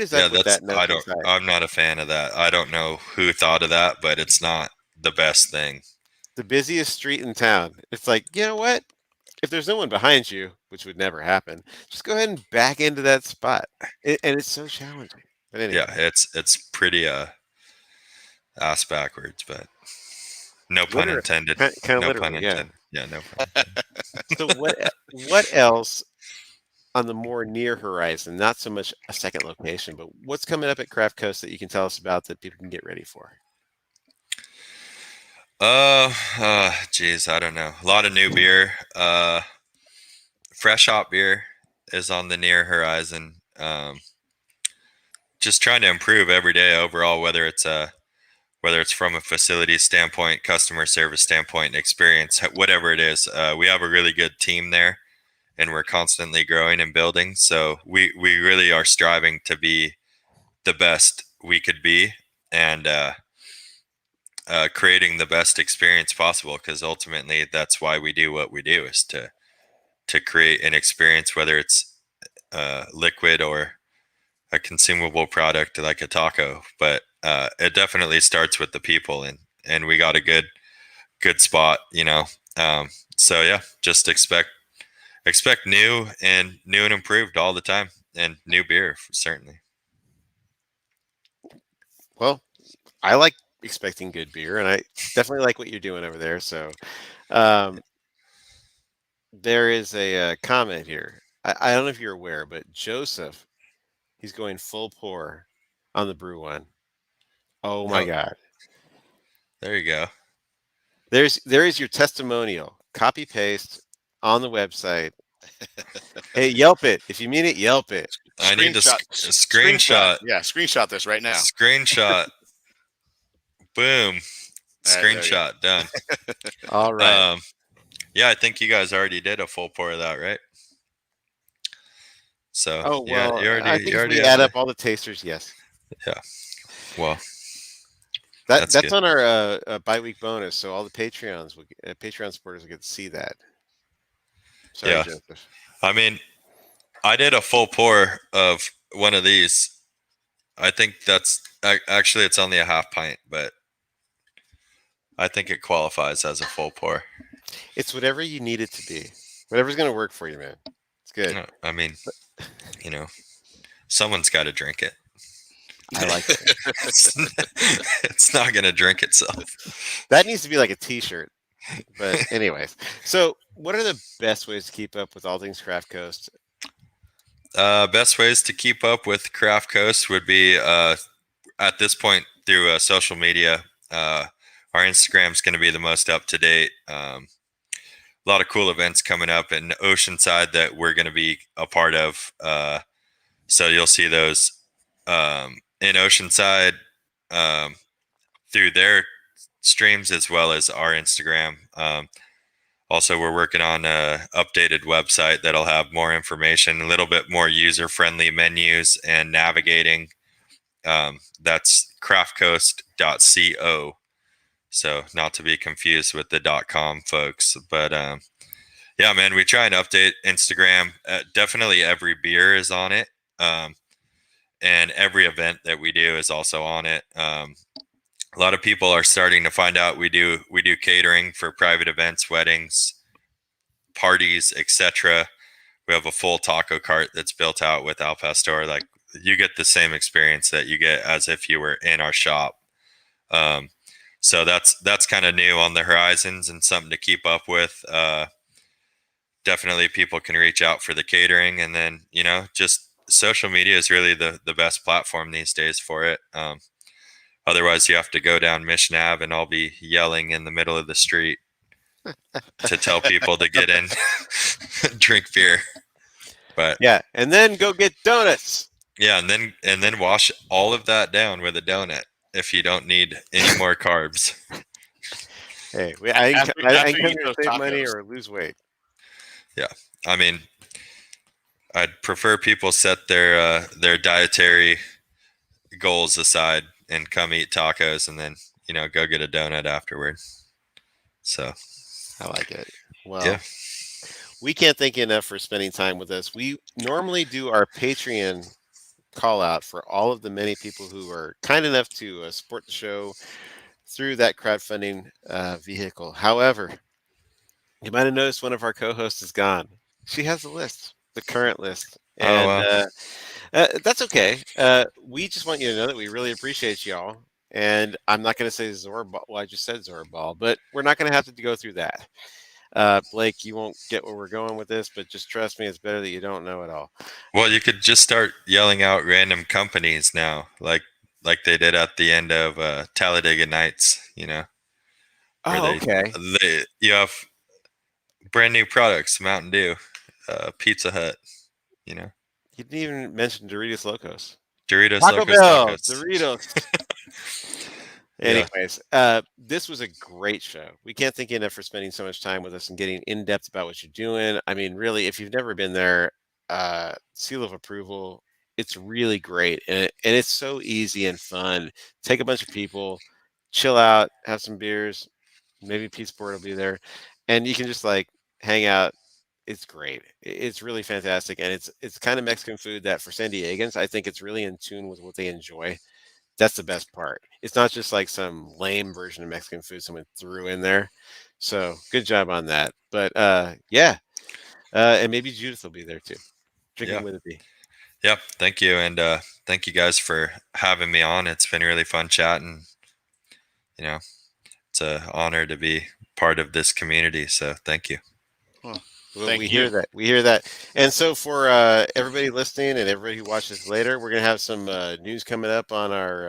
is Yeah, up with that note inside? I'm not a fan of that. I don't know who thought of that, but it's not the best thing. The busiest street in town. It's like, you know what? If there's no one behind you, which would never happen, just go ahead and back into that spot. And it's so challenging. But anyway, Yeah, it's pretty ass backwards, but no pun literally, intended. kind of No literally, pun yeah. intended. Yeah, no pun intended. So what else on the more near horizon? Not so much a second location, but what's coming up at Craft Coast that you can tell us about that people can get ready for? Geez, I don't know. A lot of new beer. Fresh hop beer is on the near horizon. Just trying to improve every day overall, whether it's from a facility standpoint, customer service standpoint, experience, whatever it is. We have a really good team there, and we're constantly growing and building. So we really are striving to be the best we could be, and creating the best experience possible, because ultimately that's why we do what we do, is to create an experience, whether it's liquid or a consumable product like a taco. But it definitely starts with the people, and we got a good spot, so yeah, just expect new and improved all the time, and new beer certainly. Well, I like expecting good beer, and I definitely like what you're doing over there. So, there is a comment here. I don't know if you're aware, but Joseph, he's going full pour on the brew one. Oh my Oh, god! there you go. There is your testimonial. Copy paste on the website. Hey, Yelp it. If you mean it, Yelp it. I need a screenshot. Yeah, screenshot this right now. Screenshot. Boom. All right, Screenshot done. All right. Yeah, I think you guys already did a full pour of that, right? So Oh well, yeah, I think you if already we have add up all the tasters, yes. Yeah. Well, That's good. on our bi-week bonus, so all the Patreon supporters will get to see that. Sorry, Yeah. Joseph. I mean, I did a full pour of one of these. I think that's actually, it's only a half pint, but I think it qualifies as a full pour. It's whatever you need it to be. Whatever's going to work for you, man. It's good. I mean, someone's got to drink it. I like it. It's not going to drink itself. That needs to be like a T-shirt. But anyways, so what are the best ways to keep up with all things Craft Coast? Best ways to keep up with Craft Coast would be at this point through social media. Our Instagram's going to be the most up to date. A lot of cool events coming up in Oceanside that we're going to be a part of. So you'll see those in Oceanside through their streams, as well as our Instagram. Also, we're working on an updated website that'll have more information, a little bit more user-friendly menus and navigating. That's craftcoast.co. So not to be confused with the .com folks. But yeah, man, we try and update Instagram. Definitely every beer is on it. And every event that we do is also on it. A lot of people are starting to find out we do catering for private events, weddings, parties, etc. We have a full taco cart that's built out with Al Pastor. Like, you get the same experience that you get as if you were in our shop. So that's kind of new on the horizons and something to keep up with. Definitely people can reach out for the catering, and then, just social media is really the best platform these days for it. Otherwise, you have to go down Mission Ave, and I'll be yelling in the middle of the street to tell people to get in, drink beer. But yeah, and then go get donuts. Yeah, and then wash all of that down with a donut. if you don't need any more carbs. Hey, I After can come you eat here to those save money tacos. or lose weight. I mean, I'd prefer people set their dietary goals aside and come eat tacos and then go get a donut afterward. So I like it. Well, yeah. we can't thank you enough for spending time with us. We normally do our Patreon call out for all of the many people who are kind enough to support the show through that crowdfunding vehicle. However, you might have noticed one of our co-hosts is gone. She has the list, the current list, Oh and well. that's okay. We just want you to know that we really appreciate y'all. And I'm not going to say Zorball. Well, I just said Zorball, but we're not going to have to go through that. Blake, you won't get where we're going with this, but just trust me, it's better that you don't know it all. Well, you could just start yelling out random companies now, like they did at the end of Talladega Nights. Where Oh, okay. you have brand new products, Mountain Dew, Pizza Hut. You didn't even mention Doritos Locos. Doritos Taco Locos Bell, Tacos. Doritos. Yeah. Anyways, this was a great show. We can't thank you enough for spending so much time with us and getting in depth about what you're doing. I mean, really, if you've never been there, seal of approval. It's really great, and it's so easy and fun. Take a bunch of people, chill out, have some beers, maybe Pete Sport will be there, and you can just like hang out. It's great. It's really fantastic, and it's kind of Mexican food that for San Diegans, I think it's really in tune with what they enjoy. That's the best part. It's not just like some lame version of Mexican food someone threw in there. So good job on that. But yeah, and maybe Judith will be there too, drinking Yeah. with a bee. Yep. Thank you, and thank you guys for having me on. It's been really fun chatting. It's an honor to be part of this community. So thank you. Well, we hear that. We hear that. And so for everybody listening and everybody who watches later, we're going to have some news coming up on our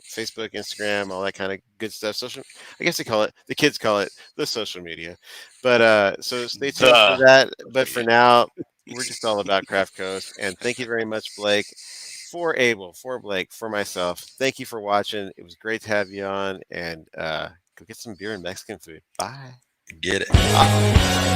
Facebook, Instagram, all that kind of good stuff. Social, I guess the kids call it the social media. But so stay tuned for that. But for now, we're just all about Craft Coast. And thank you very much, Blake, for Abel, for Blake, for myself. Thank you for watching. It was great to have you on. And go get some beer and Mexican food. Bye. Get it.